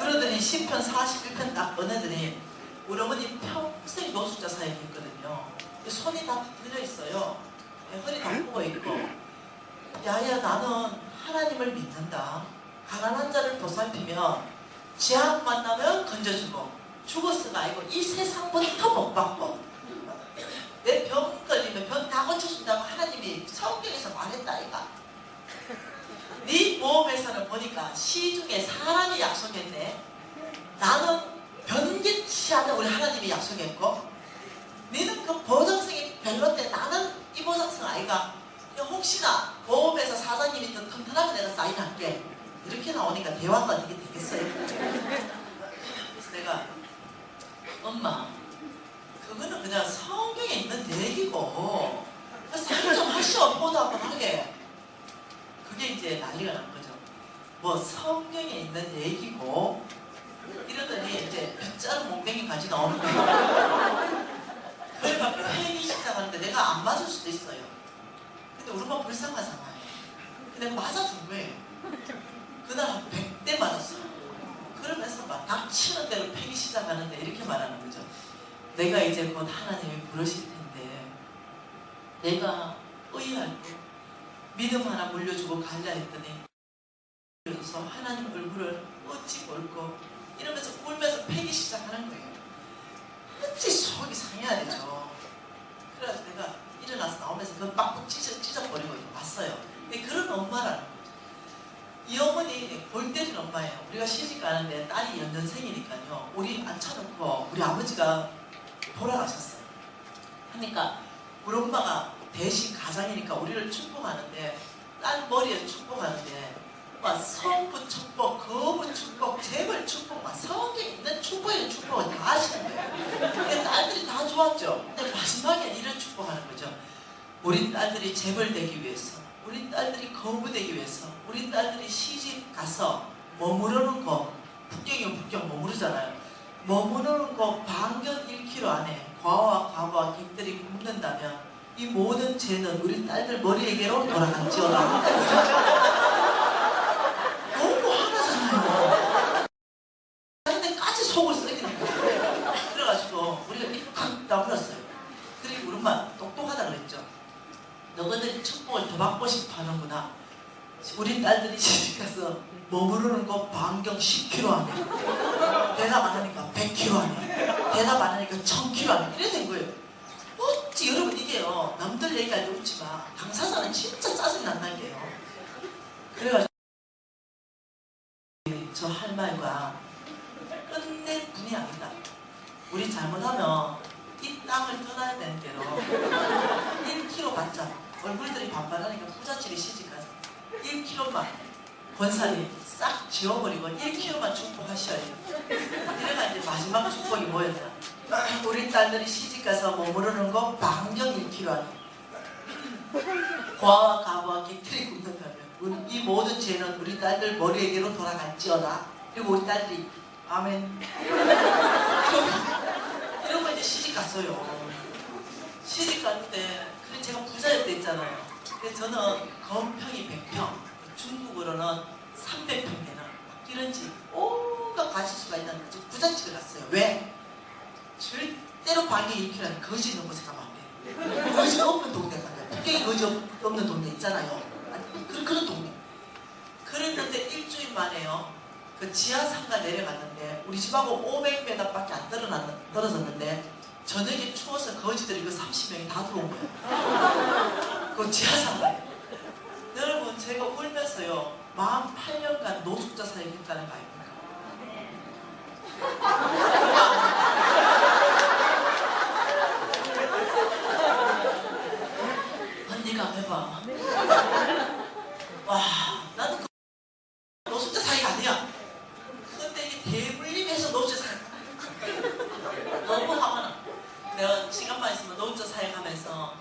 그러더니 10편 41편 딱 꺼내더니 우리 어머니 평생 노숙자 사역했거든요. 손이 다 들려 있어요. 허리 다 굽어 있고 야야 나는 하나님을 믿는다. 가난한 자를 보살피면 재앙 만나면 건져주고 죽었으가 아니고 이 세상부터 복 받고 내 병 걸리면 병 다 고쳐준다고 하나님이 성경에서 말했다 이가. 네 보험회사는 보니까 시중에 사람이 약속했네. 나는 변기치 않는 우리 하나님이 약속했고 너는 그 보장성이 별론데 나는 이 보장성 아이가. 혹시나 보험회사 사장님이 더 튼튼하게 내가 사인할게. 이렇게 나오니까 대화가 어떻게 되겠어요? 그래서 내가 엄마 그거는 그냥 성경에 있는 얘기고 사인 좀 하시오. 포도 한번 하게. 그게 이제 난리가 난 거죠. 뭐 성경에 있는 얘기고 이러더니 이제 빗자루 몽댕이까지 나오는 거예요. 그러니까 내가 안 맞을 수도 있어요. 근데 우리 엄마 불쌍하잖아요. 근데 맞아준 거예요. 그날 한 100대 맞았어요. 그러면서 막 닥치는 대로 패기 시작하는데 이렇게 말하는 거죠. 내가 이제 곧 하나님이 부르실 텐데 내가 의할고 믿음 하나 물려주고 갈라 했더니 그래서 하나님 얼굴을 어찌 볼고 이러면서 울면서 패기 시작하는 거예요. 어찌 속이 상해야 되죠. 그래서 내가 일어나서 나오면서 그 빡빡 찢어버리고 왔어요. 근데 그런 엄마라는 거죠. 이 어머니 골 때린 엄마예요. 우리가 시집 가는데 딸이 연년생이니까요. 우리 앉혀놓고 우리 아버지가 돌아가셨어요. 그러니까 우리 엄마가 대신 가장이니까 우리를 축복하는데 딸 머리에 축복하는데 막 성부 축복, 거부 축복, 재벌 축복, 막 성경에 있는 축복의 축복을 다 하시는 거예요. 근데 딸들이 다 좋았죠. 근데 마지막에 이런 축복하는 거죠. 우리 딸들이 재벌 되기 위해서, 우리 딸들이 거부 되기 위해서, 우리 딸들이 시집 가서 머무르는 거, 북경이면 북경 머무르잖아요. 머무르는 거 반경 1km 안에 과와 과부와 객들이 굶는다면 이 모든 죄는 우리 딸들 머리에게로 돌아갈지어다. 너무 화나잖아요. 근데까지 속을 썩이는 거예요. 그래가지고 우리가 이렇게 팍 나불었어요. 그리고 우리 엄마 똑똑하다 그랬죠. 너희들이 축복을 더 받고 싶어 하는구나. 우리 딸들이 시집가서 머무르는 거 반경 10km 안에 대답 안 하니까 100km 안에 대답 안 하니까 1000km 안에 이래 된 거예요. 어찌 여러분 이게요. 남들 얘기할 때 웃지 마. 당사자는 진짜 짜증 난다는 게요. 그래가지고 저 할 말과 끝낼 분이 아니다. 우리 잘못하면 이 땅을 떠나야 되는 대로 1km 받자. 얼굴들이 반반하니까 부잣집이 시집가서 1km만 권사님 싹 지워버리고 1km만 축복하셔야 돼요. 이래가 이제 마지막 축복이 뭐였나? 우리 딸들이 시집가서 머무르는 거 반경 1km 안에 과와 가부와 객들이 굶는다면 이 모든 죄는 우리 딸들 머리에게로 돌아갈지어다. 그리고 우리 딸들이 아멘 이러고 이제 시집 갔어요. 시집 갔는데 그래 제가 부자였다 했잖아요. 그래서 저는 건평이 100평, 중국으로는 300평 되는 이런 집 온갖 가짓수가 있는 부잣집에 갔어요. 왜? 절대로 반경 1km는 거지 있는 곳에 가면 안 돼요. 거지 없는 동네 가요. 북경이 거지 없는 동네 있잖아요. 그런 동네. 그랬는데 일주일 만에요. 그 지하상가 내려갔는데 우리 집하고 500m밖에 안 떨어졌는데 저녁에 추워서 거지들이 그 30명이 다 들어온 거예요. 그 지하상가에. 여러분 제가 울면서요 48년간 노숙자 사역했다는 거 아닙니까? 언니가 해봐. 와 나는 그 노숙자 사역 아니야. 근데 이게 대물림해서 노숙자 사역 너무 화가 나. 내가 시간만 있으면 노숙자 사역하면서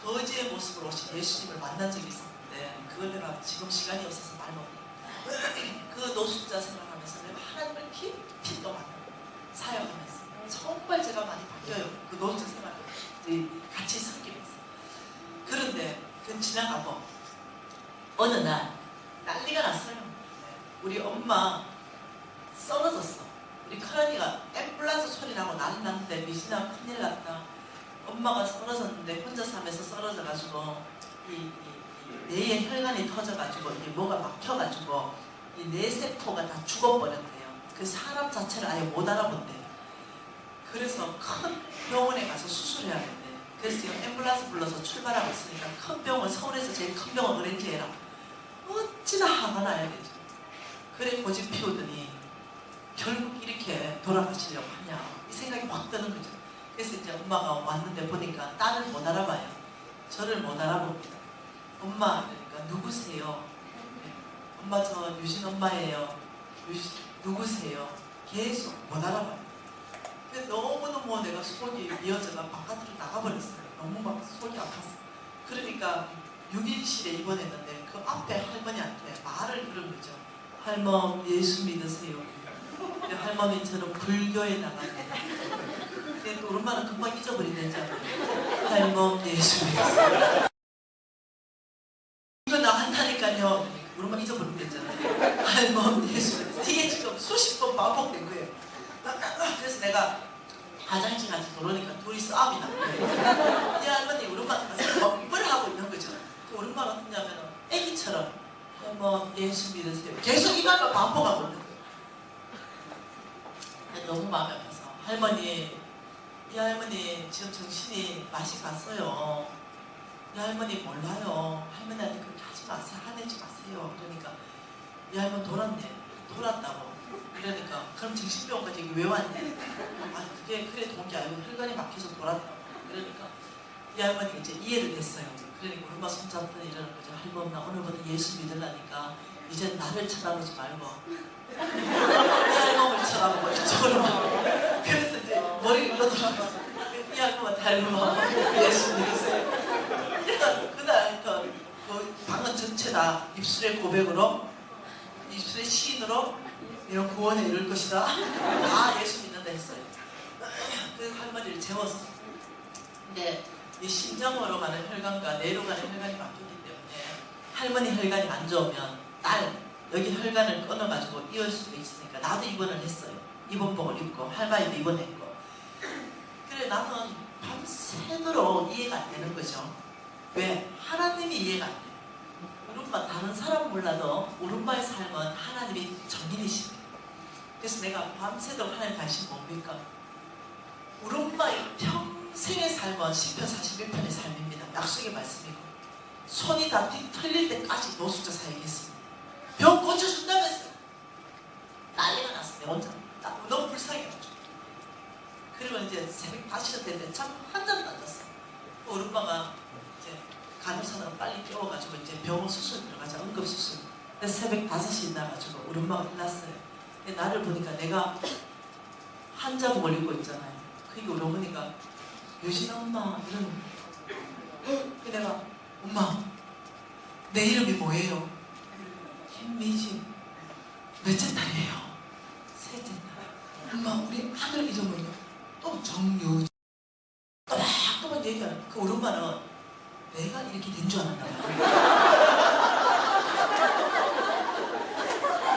거지의 모습으로 오신 예수님을 만난 적이 있었는데 그걸 내가 지금 시간이 없어서 말 못해. 그 노숙자 생각하면서 내가 하나님을 깊이 또 만나고 사역하면서 정말 제가 많이 바뀌어요. 그 노숙자 생활을 같이 섞이면서. 그런데 그건 지나가고 어느 날 난리가 났어요. 우리 엄마 쓰러졌어. 우리 큰언니가 앰뷸런스 소리 나고 난리 났는데 미진아 큰일 났다. 엄마가 쓰러졌는데 혼자 살면서 쓰러져가지고 이 뇌에 혈관이 터져가지고 이게 뭐가 막혀가지고 이 뇌세포가 다 죽어버렸대요. 그 사람 자체를 아예 못 알아본대요. 그래서 큰 병원에 가서 수술해야 된대. 그래서 지금 앰뷸런스 불러서 출발하고 있으니까 큰 병원, 서울에서 제일 큰 병원 어렌지해라. 어찌나 화가 나야 되죠. 그래 고집 피우더니 결국 이렇게 돌아가시려고 하냐 이 생각이 확 드는 거죠. 그래서 이제 엄마가 왔는데 보니까 딸을 못 알아봐요. 저를 못 알아봅니다. 엄마 그러니까 누구세요? 네. 엄마 저 유신 엄마예요. 누구세요? 계속 못 알아봐요. 근데 너무너무 내가 속이 이어져가 바깥으로 나가버렸어요. 너무 막 속이 아팠어요. 그러니까 6일실에 입원했는데 그 앞에 할머니한테 말을 그런 거죠. 할머니 예수 믿으세요. 할머니처럼 불교에 나갔는데 근데 또 우리 엄마는 금방 잊어버린다잖아. 할멈 예수 믿었어요. 이거 나간다니까요. 우리 엄마 잊어버린다잖아요. 할멈 예수 믿었어요. 이게 지금 수십 번 반복된 거예요. 그래서 내가 화장실 같이 들어오니까 둘이 싸움이 난 거예요. 이 할머니 우리 엄마한테 뭘 하고 있는 거죠. 우리 엄마는 어떠냐면 애기처럼 할멈 예수 믿으세요. 계속 이 말만 반복하고 있는 거예요. 너무 마음에 아파서 할머니, 이 할머니 지금 정신이 맛이 갔어요. 이 할머니 몰라요. 할머니한테 그렇게 하지 마세요. 화내지 마세요. 그러니까 이 할머니 돌았다고. 그러니까 그럼 정신병원까지 왜 왔냐. 아 그게 그래 도운 게 아니고 혈관이 막혀서 돌았다고. 그러니까 이 할머니가 이제 이해를 했어요. 그러니까 우리 엄마 손잡더니 이러는 거죠. 할머니 나 오늘부터 예수 믿으려니까 이제 나를 쳐다보지 말고 이 할머니를 쳐다보고 이쪽으로 막. 그래서 이제 머리가 흘러들어가서 이 할머니한테 할머니 예수 믿으세요. 그러니까 그날부터 그 방은 전체 다 입술의 고백으로 입술의 시인으로 이런 구원에 이룰 것이다. 다 예수 믿는다 했어요. 그 할머니를 재웠어. 근데 이 심장으로 가는 혈관과 뇌로 가는 혈관이 바뀌기 때문에 할머니 혈관이 안 좋으면 여기 혈관을 끊어가지고 이을 수도 있으니까 나도 입원을 했어요. 입원복을 입고 할머니도 입원했고. 그래 나는 밤새도록 이해가 안 되는 거죠. 왜? 하나님이 이해가 안 돼. 우리 엄마 다른 사람 몰라도 우리 엄마의 삶은 하나님이 정인이십니다. 그래서 내가 밤새도록 하나님 당신 뭡니까? 우리 엄마의 평생의 삶은 시편 41편의 삶입니다. 약속의 말씀이고 손이 다 뒤틀릴 때까지 노숙자 사역했습니다. 병 고쳐준다면서 난리가 났어. 내 혼자 너무 불쌍해가지고. 그리고 이제 새벽 5시 됐는데 참 한잠도 안 잤어. 우리 엄마가 이제 간호사는 빨리 깨워가지고 이제 병원 수술 들어가자. 응급수술. 그래서 새벽 5시에 나가지고 우리 엄마가 일났어요. 근데 나를 보니까 내가 한자복을 입고 있잖아요. 그러니까 우리 어머니가 유진아 엄마 이러는 거예요. 내가 엄마 내 이름이 뭐예요? 김미진. 몇째 딸이에요? 셋째 딸. 엄마 우리 아들 이름은요? 또 정유진. 또박또박 얘기하는 그 우리 엄마는 내가 이렇게 된 줄 알았나 봐요.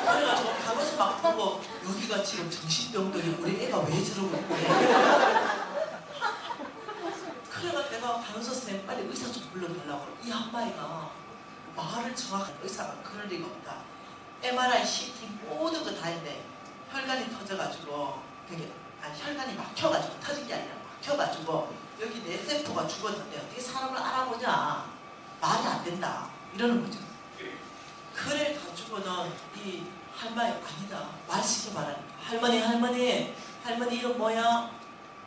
그래가지고 간호사 막 보고 여기가 지금 정신병들이 우리 애가 왜 저러고 있대. 그래가 내가 간호사 선생님 빨리 의사 좀 불러달라고. 이 한마이가 말을 정확한 의사가 그럴 리가 없다. MRI, CT 모든 거 다 했는데 혈관이 터져가지고 그게 혈관이 막혀가지고 터진 게 아니라 막혀가지고 여기 뇌세포가 죽었는데 어떻게 사람을 알아보냐. 말이 안 된다. 이러는 거죠. 그래 가지고는 이 할머니 아니다. 말 시켜봐라. 할머니 이름 뭐야?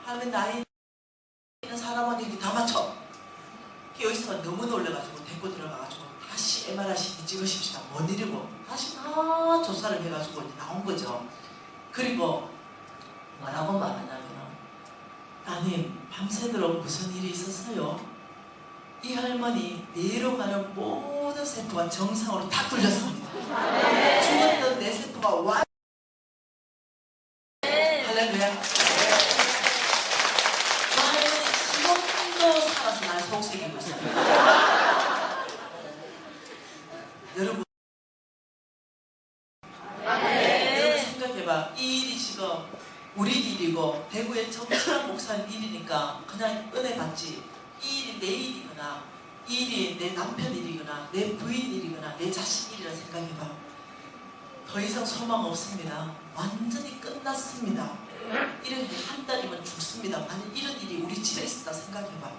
할머니 나이 있는 사람은 여기 다 맞춰. 여기서 너무 놀래가지고 데리고 들어가가지고 다시 MRI CT 찍으십시다. 뭔 일이고 다시 다 조사를 해가지고 이제 나온 거죠. 그리고 뭐라고 말하냐면 따님 밤새도록 무슨 일이 있었어요? 이 할머니 뇌로 가는 모든 세포가 정상으로 다 뚫렸습니다. 죽었던 내 세포가 완 할렐루야. 그 할머니 지금도 살아서 날 속삭이고 있어요. 여러분 여러분 생각해봐. 이 일이 지금 우리 일이고 대구의 정치란 목사님 일이니까 그냥 은혜 받지. 이 일이 내 일이거나 이 일이 내 남편 일이거나 내 부인 일이거나 내 자식 일이라 생각해봐. 더 이상 소망 없습니다. 완전히 끝났습니다. 이렇게 한 달이면 죽습니다. 만약 이런 일이 우리 집에 있었다 생각해봐.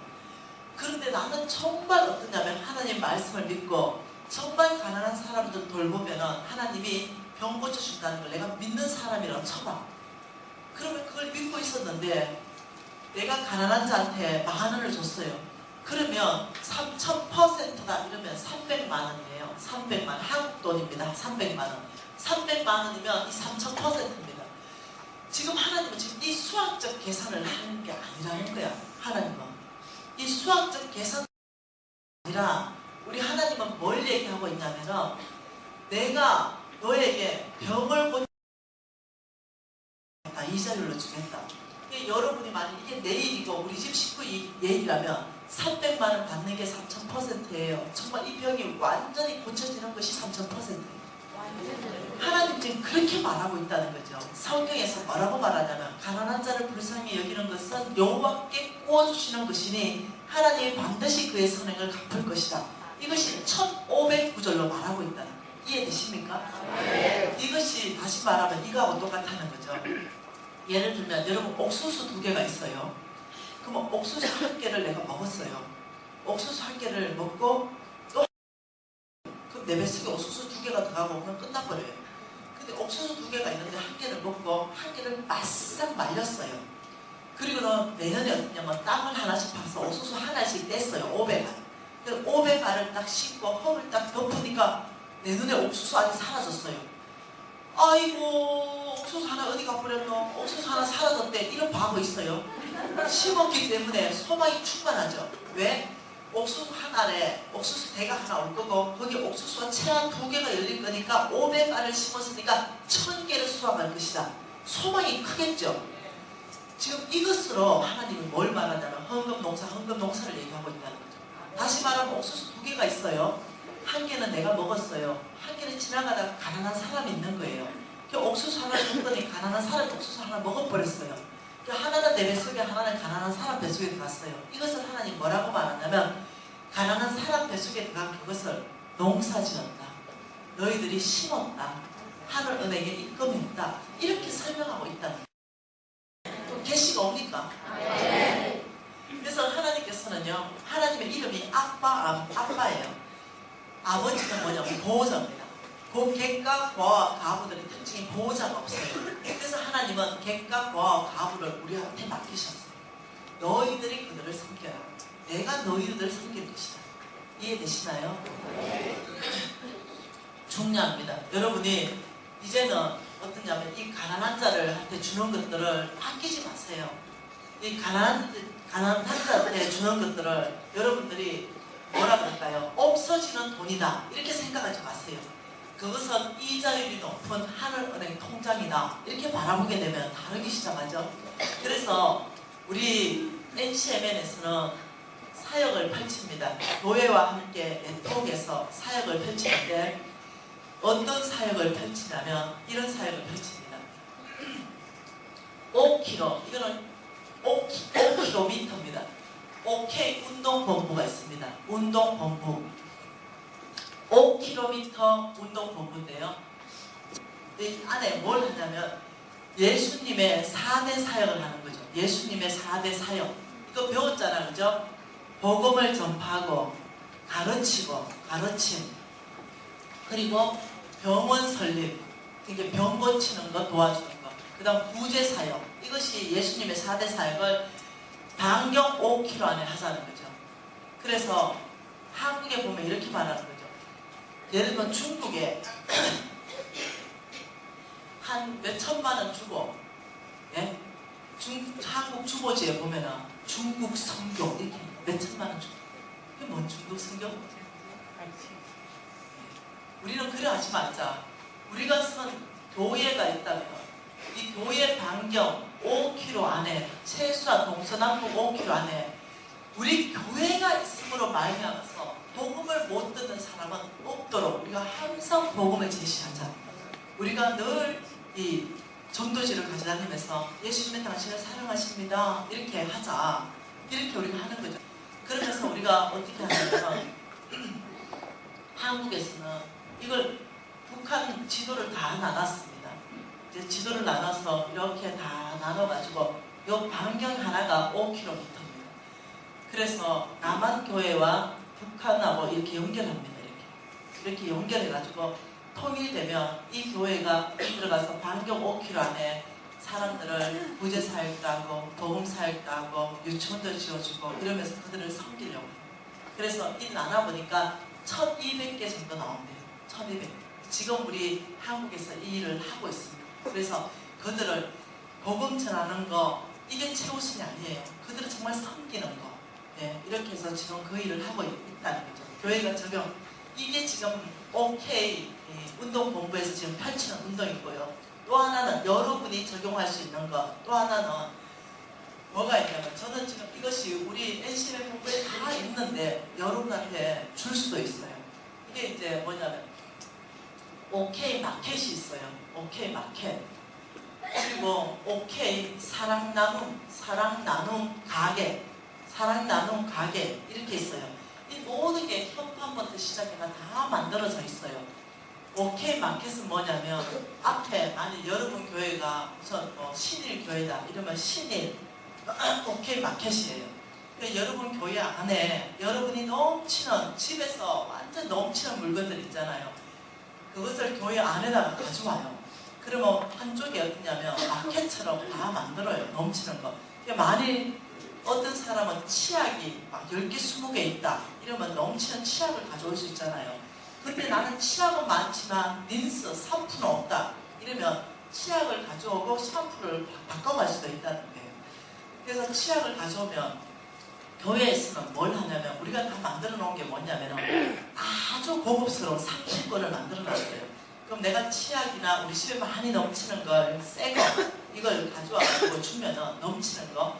그런데 나는 정말 어떠냐면 하나님 말씀을 믿고 정말 가난한 사람들 돌보면 하나님이 병 고쳐준다는 걸 내가 믿는 사람이라고 쳐봐. 그러면 그걸 믿고 있었는데 내가 가난한 자한테 10,000원을 줬어요. 그러면 3,000%가 이러면 300만 원이에요. 300만 원. 한국 돈입니다. 300만 원. 300만 원이면 이 3,000%입니다. 지금 하나님은 지금 이 수학적 계산을 하는 게 아니라는 거야. 하나님은. 이 수학적 계산이 아니라 우리 하나님은 뭘 얘기하고 있냐면 내가 너에게 병을 고쳐 이자율로 주겠다. 여러분이 만약 이게 내일이고 우리 집 식구 내일이라면 300만 원 받는 게 3,000%예요. 정말 이 병이 완전히 고쳐지는 것이 3,000%예요. 하나님 지금 그렇게 말하고 있다는 거죠. 성경에서 뭐라고 말하냐면 가난한 자를 불쌍히 여기는 것은 여호와께 구워주시는 것이니 하나님이 반드시 그의 선행을 갚을 것이다. 이것이 1500구절로 말하고 있다. 이해되십니까? 네. 이것이 다시 말하면 이거하고 똑같다는 거죠. 예를 들면 여러분 옥수수 2개가 있어요. 그럼 옥수수 1개를 내가 먹었어요. 옥수수 1개를 먹고 또 그럼 내 뱃속에 옥수수 2개가 들어가고 그냥 끝나버려요. 근데 옥수수 2개가 있는데 1개를 먹고 1개를 바싹 말렸어요. 그리고는 내년에 어떻냐면 땅을 하나씩 파서 옥수수 하나씩 뗐어요. 500알. 그 500알을 딱 씻고 흙을 딱 덮으니까 내 눈에 옥수수 알이 사라졌어요. 아이고 옥수수 하나 어디 가버렸노? 옥수수 하나 사라졌대. 이런 바보 있어요. 심었기 때문에 소망이 충만하죠. 왜? 옥수수 한 알에 옥수수 대가 하나 올 거고 거기 옥수수가 채한 2개가 열릴 거니까 500알을 심었으니까 1000개를 수확할 것이다. 소망이 크겠죠. 지금 이것으로 하나님은 뭘 말하냐면 헌금농사를 얘기하고 있다는 거죠. 다시 말하면 옥수수 2개가 있어요. 1개는 내가 먹었어요. 1개는 지나가다가 가난한 사람이 있는 거예요. 그 옥수수 하나를 먹더니 가난한 사람이 옥수수 하나 먹어버렸어요. 그 하나는 내 뱃속에 하나는 가난한 사람 뱃속에 들어갔어요. 이것을 하나님 뭐라고 말하냐면 가난한 사람 뱃속에 들어간 그것을 농사지었다. 너희들이 심었다. 하늘 은행에 입금했다. 이렇게 설명하고 있다. 또 계시가 옵니까? 네. 그래서 하나님께서는요. 하나님의 이름이 아빠예요. 아버지는 뭐냐면 보호자입니다. 그 객과 과와 가부들의 특징이 보호자가 없어요. 그래서 하나님은 객과 과와 가부를 우리한테 맡기셨어요. 너희들이 그들을 섬겨라. 내가 너희들을 섬길 것이다. 이해되시나요? 중요합니다. 여러분이 이제는 어떠냐면 이 가난한 자들한테 주는 것들을 아끼지 마세요. 이 가난한 자한테 주는 것들을 여러분들이 뭐라 그럴까요? 없어지는 돈이다. 이렇게 생각하지 마세요. 그것은 이자율이 높은 하늘은행 통장이다. 이렇게 바라보게 되면 다르기 시작하죠. 그래서 우리 NCMN에서는 사역을 펼칩니다. 교회와 함께 네트워크에서 사역을 펼치는데 어떤 사역을 펼치냐면 이런 사역을 펼칩니다. 5km, 이거는 5km입니다. OK 운동본부가 있습니다. 운동본부 5km 운동본부인데요. 이 안에 뭘 하냐면 예수님의 4대 사역을 하는 거죠. 예수님의 4대 사역. 이거 배웠잖아, 그죠? 복음을 전파하고 가르침, 그리고 병원 설립, 그러니까 병 고치는 거 도와주는 거. 그 다음 구제 사역. 이것이 예수님의 4대 사역을 반경 5km 안에 하자는 거죠. 그래서 한국에 보면 이렇게 말하는 거죠. 예를 들면 중국에 한 몇천만 원 주고, 예? 한국 주보지에 보면은 중국 선교 이렇게 몇천만 원 주고. 이게 뭔 중국 선교? 우리는 그래 하지 말자. 우리가 선 교회가 있다면 이 교회 반경 5km 안에 최소한 동서남북 5km 안에 우리 교회가 있음으로 말미암아서 복음을 못 듣는 사람은 없도록 우리가 항상 복음을 제시하자. 우리가 늘 이 전도지를 가져다니면서 예수님은 당신을 사랑하십니다. 이렇게 하자. 이렇게 우리가 하는 거죠. 그러면서 우리가 어떻게 하냐면 한국에서는 이걸 북한 지도를 다 나눴습니다. 이제 지도를 나눠서 이렇게 다 나눠가지고 요 반경 하나가 5km입니다. 그래서 남한교회와 북한하고 이렇게 연결합니다. 이렇게 연결해가지고 통일되면 이 교회가 들어가서 반경 5km 안에 사람들을 구제사역도 하고 복음사역도 하고 유치원도 지어주고 이러면서 그들을 섬기려고 해요. 그래서 일 나눠보니까 1200개 정도 나온대요. 1200. 지금 우리 한국에서 이 일을 하고 있습니다. 그래서 그들을 복음 전하는 거 이게 최우선이 아니에요. 그들은 정말 섬기는 거. 네, 이렇게 해서 지금 그 일을 하고 있다는 거죠. 교회가 적용. 이게 지금 OK 운동본부에서 지금 펼치는 운동이고요. 또 하나는 여러분이 여러분이 적용할 수 있는 것. 또 하나는 뭐가 있냐면 저는 지금 이것이 우리 NCM의 공부에 다 있는데 여러분한테 줄 수도 있어요. 이게 이제 뭐냐면 OK 마켓이 있어요. OK 마켓. 그리고 OK 사랑 나눔 가게, 사랑 나눔 가게 이렇게 있어요. 이 모든 게 협판부터 시작해서 다 만들어져 있어요. OK 마켓은 뭐냐면 앞에 만약 여러분 교회가 우선 뭐 신일 교회다 이러면 신일 OK 마켓이에요. 그러니까 여러분 교회 안에 여러분이 넘치는 집에서 완전 넘치는 물건들 있잖아요. 그것을 교회 안에다가 가져와요. 그러면 한쪽이 어떠냐면 마켓처럼 다 만들어요. 넘치는 거. 그러니까 만일 어떤 사람은 치약이 막 10개, 20개 있다. 이러면 넘치는 치약을 가져올 수 있잖아요. 근데 나는 치약은 많지만 린스, 샴푸는 없다. 이러면 치약을 가져오고 샴푸를 바꿔갈 수도 있다는 거예요. 그래서 치약을 가져오면 교회에 있으면 뭘 하냐면 우리가 다 만들어 놓은 게 뭐냐면 아주 고급스러운 상품권을 만들어 놨어요. 그럼 내가 치약이나 우리 집에 많이 넘치는 걸 새 거 이걸 가져와가지고 주면은 넘치는 거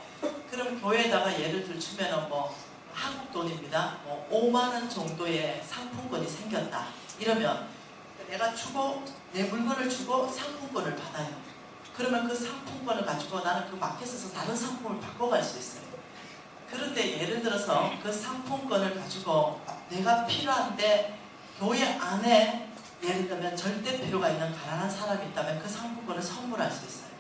그럼 교회에다가 예를 들어 주면은 뭐 한국 돈입니다. 뭐 5만 원 정도의 상품권이 생겼다. 이러면 내가 주고 내 물건을 주고 상품권을 받아요. 그러면 그 상품권을 가지고 나는 그 마켓에서 다른 상품을 바꿔갈 수 있어요. 그런데 예를 들어서 그 상품권을 가지고 내가 필요한데 교회 안에 예를 들면 절대 필요가 있는 가난한 사람이 있다면 그 상품권을 선물할 수 있어요.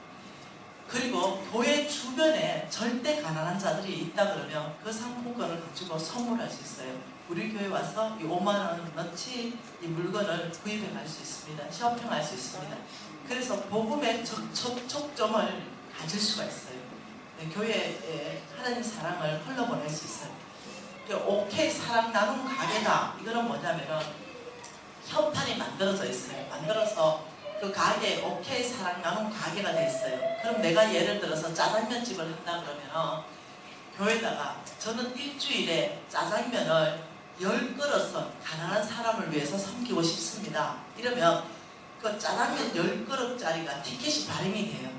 그리고 교회 주변에 절대 가난한 자들이 있다 그러면 그 상품권을 가지고 선물할 수 있어요. 우리 교회 와서 이 5만 원어치 이 물건을 구입해 갈 수 있습니다. 쇼핑할 수 있습니다. 그래서 복음의 촉점을 가질 수가 있어요. 교회에 하나님 사랑을 흘러보낼 수 있어요. OK 사랑 나눔 가게다. 이거는 뭐냐면은 협판이 만들어져 있어요. 만들어서 그 가게에 OK 사랑 나눔 가게가 돼 있어요. 그럼 내가 예를 들어서 짜장면 집을 한다 그러면 교회에다가 저는 일주일에 짜장면을 10그릇은 가난한 사람을 위해서 섬기고 싶습니다. 이러면 그 짜장면 10그릇짜리가 티켓이 발행이 돼요.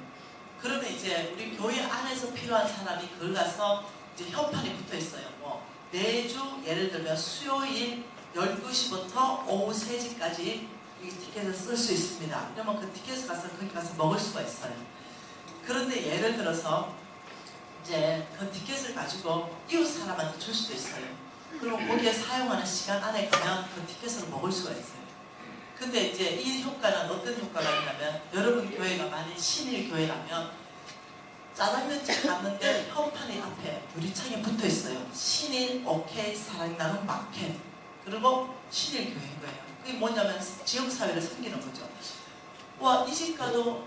그러면 이제 우리 교회 안에서 필요한 사람이 그걸 가서 이제 협판이 붙어 있어요. 뭐 매주 예를 들면 수요일 12시부터 오후 3시까지 이 티켓을 쓸 수 있습니다. 이러면 그 티켓을 가서 거기 가서 먹을 수가 있어요. 그런데 예를 들어서 이제 그 티켓을 가지고 이웃 사람한테 줄 수도 있어요. 그럼 거기에 사용하는 시간 안에 가면 그 티켓을 먹을 수가 있어요. 근데 이제 이 효과는 어떤 효과가 있냐면 여러분 교회가 만약 신일 교회라면 짜장면집 갔는데 현판이 앞에 유리창에 붙어 있어요. 신일 OK 사랑 나눔 마켓. 그리고 신일 교회인 거예요. 그게 뭐냐면 지역사회를 섬기는 거죠. 와, 이 집 가도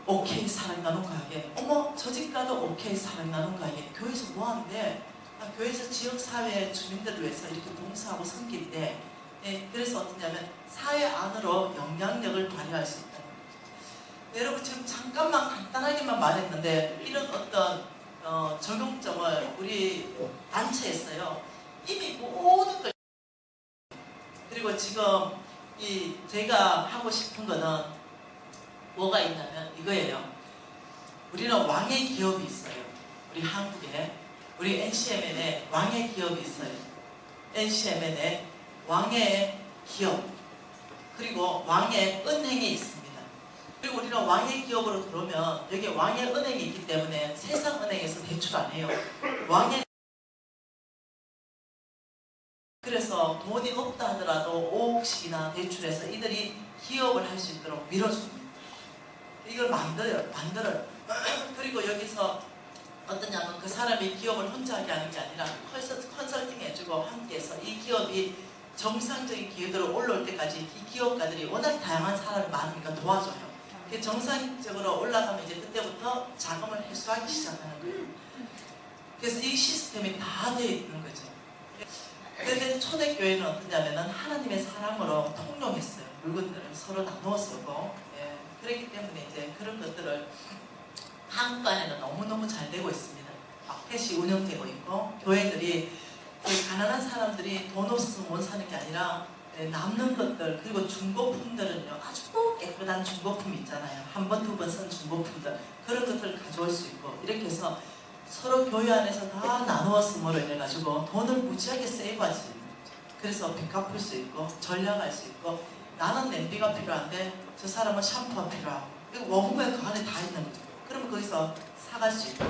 OK 사랑 나눔 가게. 어머, 저 집 가도 OK 사랑 나눔 가게. 교회에서 뭐 하는데? 교회에서 지역사회 주민들을 위해서 이렇게 봉사하고 섬기는데 그래서 어떠냐면 사회 안으로 영향력을 발휘할 수 있다는 거죠. 여러분 지금 잠깐만 간단하게만 말했는데 이런 어떤 적용점을 우리 단체에서요 이미 모든 걸 그리고 지금 제가 하고 싶은 거는 뭐가 있냐면 이거예요. 우리는 왕의 기업이 있어요. 우리 한국에 우리 NCMN에 왕의 기업이 있어요. NCMN에 왕의 기업 그리고 왕의 은행이 있습니다. 그리고 우리는 왕의 기업으로 들어오면 여기 왕의 은행이 있기 때문에 세상 은행에서 대출 안 해요. 왕의 그래서 돈이 없다 하더라도 5억씩이나 대출해서 이들이 기업을 할 수 있도록 밀어줍니다. 이걸 만들어요. 그리고 여기서 어떠냐면 그 사람이 기업을 혼자 하게 하는 게 아니라 컨설팅 해주고 함께해서 이 기업이 정상적인 기업으로 올라올 때까지 이 기업가들이 워낙 다양한 사람이 많으니까 도와줘요. 정상적으로 올라가면 이제 그때부터 자금을 회수하기 시작하는 거예요. 그래서 이 시스템이 다 되어 있는 거죠. 그런데 초대교회는 어떠냐면 하나님의 사랑으로 통용했어요. 물건들을 서로 나누어 쓰고 그렇기 때문에 이제 그런 것들을 한국 안에는 너무너무 잘 되고 있습니다. 마켓이 운영되고 있고 교회들이 가난한 사람들이 돈 없어서 못 사는 게 아니라 남는 것들, 그리고 중고품들은요, 아주 깨끗한 중고품 있잖아요. 한 번, 두 번 쓴 중고품들, 그런 것들을 가져올 수 있고, 이렇게 해서 서로 교회 안에서 다 나누어 쓰므로 인해가지고 돈을 무지하게 세이브할 수 있는 거죠. 그래서 빚 갚을 수 있고, 전략할 수 있고, 나는 냄비가 필요한데 저 사람은 샴푸가 필요하고, 이거 원고에 그 안에 다 있는 거죠. 그러면 거기서 사갈 수 있고.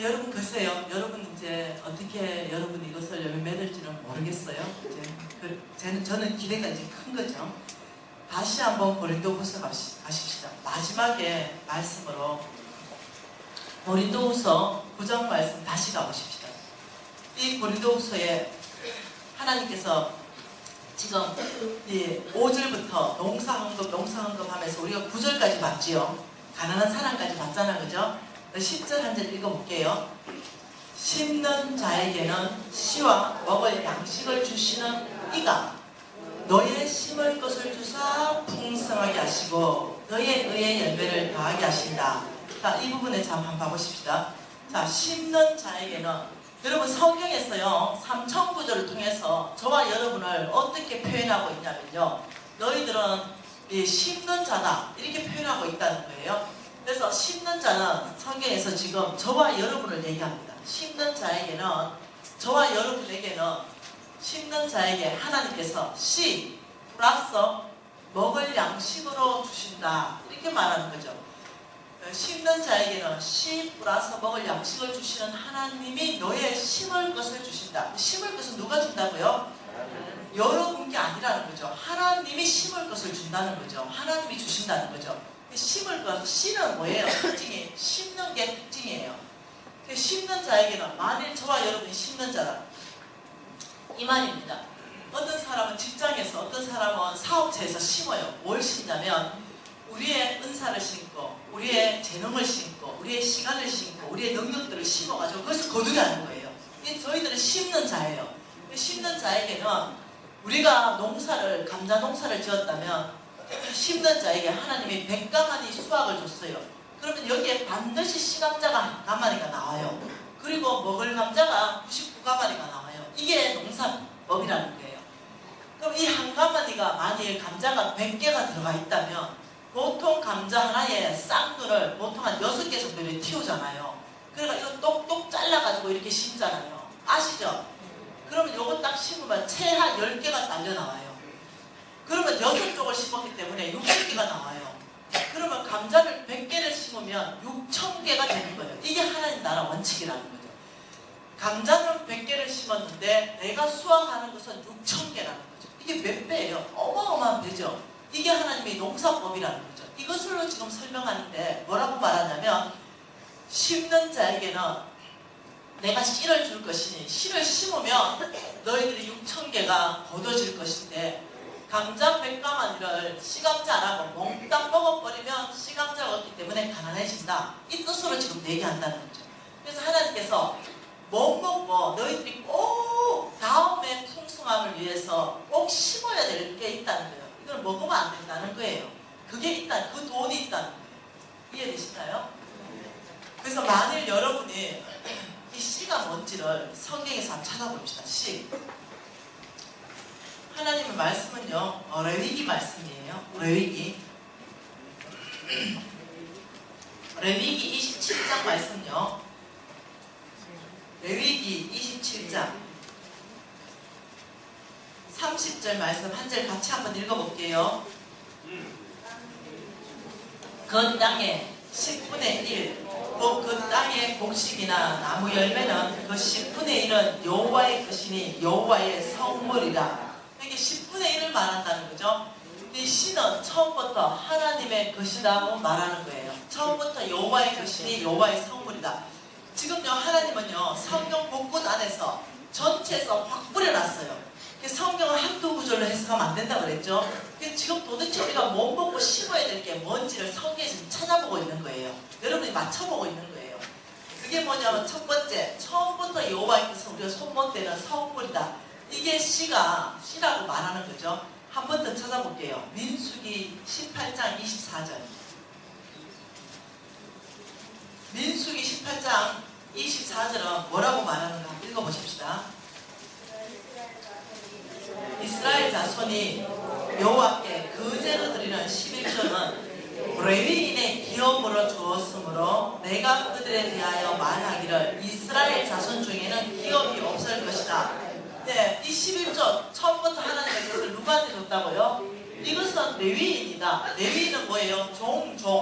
여러분 글쎄요, 여러분 이제 어떻게 여러분이 이것을 열매맺을지는 모르겠어요. 저는 기대가 이제 큰 거죠. 다시 한번 고린도후서 가십시다. 마지막에 말씀으로 고린도후서 9장 말씀 다시 가보십시다. 이 고린도후서에 하나님께서 지금 5절부터 농사헌금 하면서 우리가 9절까지 봤지요. 가난한 사람까지 봤잖아, 그죠? 10절 한 절 읽어볼게요. 심는 자에게는 씨와 먹을 양식을 주시는 이가 너의 심을 것을 주사 풍성하게 하시고 너의 의의 열매를 더하게 하신다. 자, 이 부분에 참 한번 봐보십시다. 자, 심는 자에게는, 여러분 성경에서요 3천구절을 통해서 저와 여러분을 어떻게 표현하고 있냐면요, 너희들은 심는 자다 이렇게 표현하고 있다는 거예요. 그래서 심는 자는 성경에서 지금 저와 여러분을 얘기합니다. 심는 자에게는, 저와 여러분에게는 심는 자에게 하나님께서 씨 플러스 먹을 양식으로 주신다 이렇게 말하는 거죠. 심는 자에게는 씨 플러스 먹을 양식을 주시는 하나님이 너의 심을 것을 주신다. 심을 것은 누가 준다고요? 여러분께 아니라는 거죠. 하나님이 심을 것을 준다는 거죠. 하나님이 주신다는 거죠. 심을 것, 씨는 뭐예요? 특징이 심는 게 특징이에요. 심는 자에게는, 만일 저와 여러분이 심는 자라 이 말입니다. 어떤 사람은 직장에서, 어떤 사람은 사업체에서 심어요. 뭘 심냐면 우리의 은사를 심고, 우리의 재능을 심고, 우리의 시간을 심고, 우리의 능력들을 심어가지고 그것을 거두게 거예요. 저희들은 심는 자예요. 심는 자에게는, 우리가 감자 농사를 지었다면 심는 자에게 하나님이 100가마니 수확을 줬어요. 그러면 여기에 반드시 씨감자가 한 가마니가 나와요. 그리고 먹을 감자가 99가마니가 나와요. 이게 농사법이라는 거예요. 그럼 이 한 가마니가, 만일 감자가 100개가 들어가 있다면 보통 감자 하나에 쌍두를 보통 한 6개 정도를 틔우잖아요. 그러니까 이거 똑똑 잘라가지고 이렇게 심잖아요. 아시죠? 그러면 요거 딱 심으면 채 한 10개가 딸려 나와요. 그러면 6쪽을 심었기 때문에 60개가 나와요. 그러면 감자를 100개를 심으면 6,000개가 되는 거예요. 이게 하나님 나라 원칙이라는 거죠. 감자는 100개를 심었는데 내가 수확하는 것은 6,000개라는 거죠. 이게 몇 배예요? 어마어마한 배죠. 이게 하나님의 농사법이라는 거죠. 이것으로 지금 설명하는데 뭐라고 말하냐면, 심는 자에게는 내가 씨를 줄 것이니 씨를 심으면 너희들이 6,000개가 거둬질 것인데, 감자 100가마니를 씨감자 안 하고 몽땅 먹어버리면 씨감자가 없기 때문에 가난해진다. 이 뜻으로 지금 얘기한다는 거죠. 그래서 하나님께서 못 먹고 너희들이 꼭 다음에 풍성함을 위해서 꼭 심어야 될 게 있다는 거예요. 이걸 먹으면 안 된다는 거예요. 그게 있다, 그 돈이 있다는 거예요. 이해되시나요? 그래서 만일 여러분이 이 씨가 뭔지를 성경에서 한번 찾아봅시다. 씨. 하나님의 말씀은요, 레위기 말씀이에요. 레위기 27장 말씀요. 레위기 27장 30절 말씀 한 절 같이 한번 읽어볼게요. 그 땅의 10분의 1, 또 그 땅의 곡식이나 나무 열매는 그 10분의 1은 여호와의 것이니 여호와의 성물이라. 이게 10분의 1을 말한다는 거죠. 이 씨는 처음부터 하나님의 것이라고 말하는 거예요. 처음부터 여호와의 것이니 여호와의 성물이다. 지금요, 하나님은요 성경 곳곳 안에서 전체에서 확 뿌려놨어요. 성경을 한두 구절로 해석하면 안 된다고 그랬죠. 지금 도대체 우리가 못 먹고 심어야 될 게 뭔지를 성경에서 찾아보고 있는 거예요. 여러분이 맞춰보고 있는 거예요. 그게 뭐냐면, 첫번째, 처음부터 여호와의 것은 우리가 손못 대는 성물이다. 이게 씨라고 말하는 거죠. 한 번 더 찾아볼게요. 민수기 18장 24절. 민수기 18장 24절은 뭐라고 말하는가 읽어보십시다. 이스라엘 자손이 여호와께 거제로 드리는 11조는 레위인의 기업으로 주었으므로 내가 그들에 대하여 말하기를 이스라엘 자손 중에는 기업이 없을 것이다. 네, 이 11조 처음부터 하나님의 것을 누구한테 줬다고요? 이것은 레위인이다. 레위인은 뭐예요?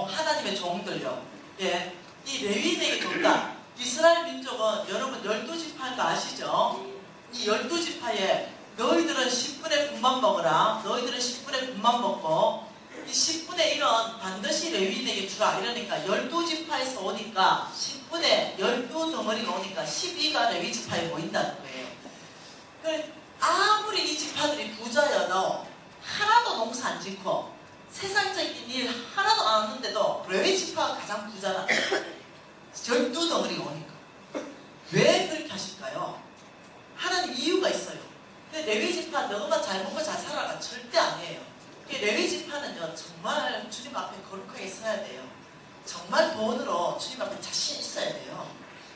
하나님의 종들요. 예, 이 레위인에게 줬다. 이스라엘 민족은 여러분 12지파인 거 아시죠? 이 12지파에 너희들은 10분의 분만 먹어라. 너희들은 10분의 분만 먹고 이 10분의 1은 반드시 레위인에게 주라. 이러니까 12지파에서 오니까 10분의 12덩어리가 오니까 12가 레위 지파에 보인다는 거예요. 아무리 이 지파들이 부자여도 하나도 농사 안 짓고 세상적인 일 하나도 안 하는데도 레위 지파가 가장 부자라는 거예요. 12덩어리가 오니까. 왜 그렇게 하실까요? 하나님 이유가 있어요. 근데 레위 지파 너만 잘 먹고 잘 살아가 절대 아니에요. 레위 지파는요 정말 주님 앞에 거룩하게 서야 돼요. 정말 돈으로 주님 앞에 자신 있어야 돼요.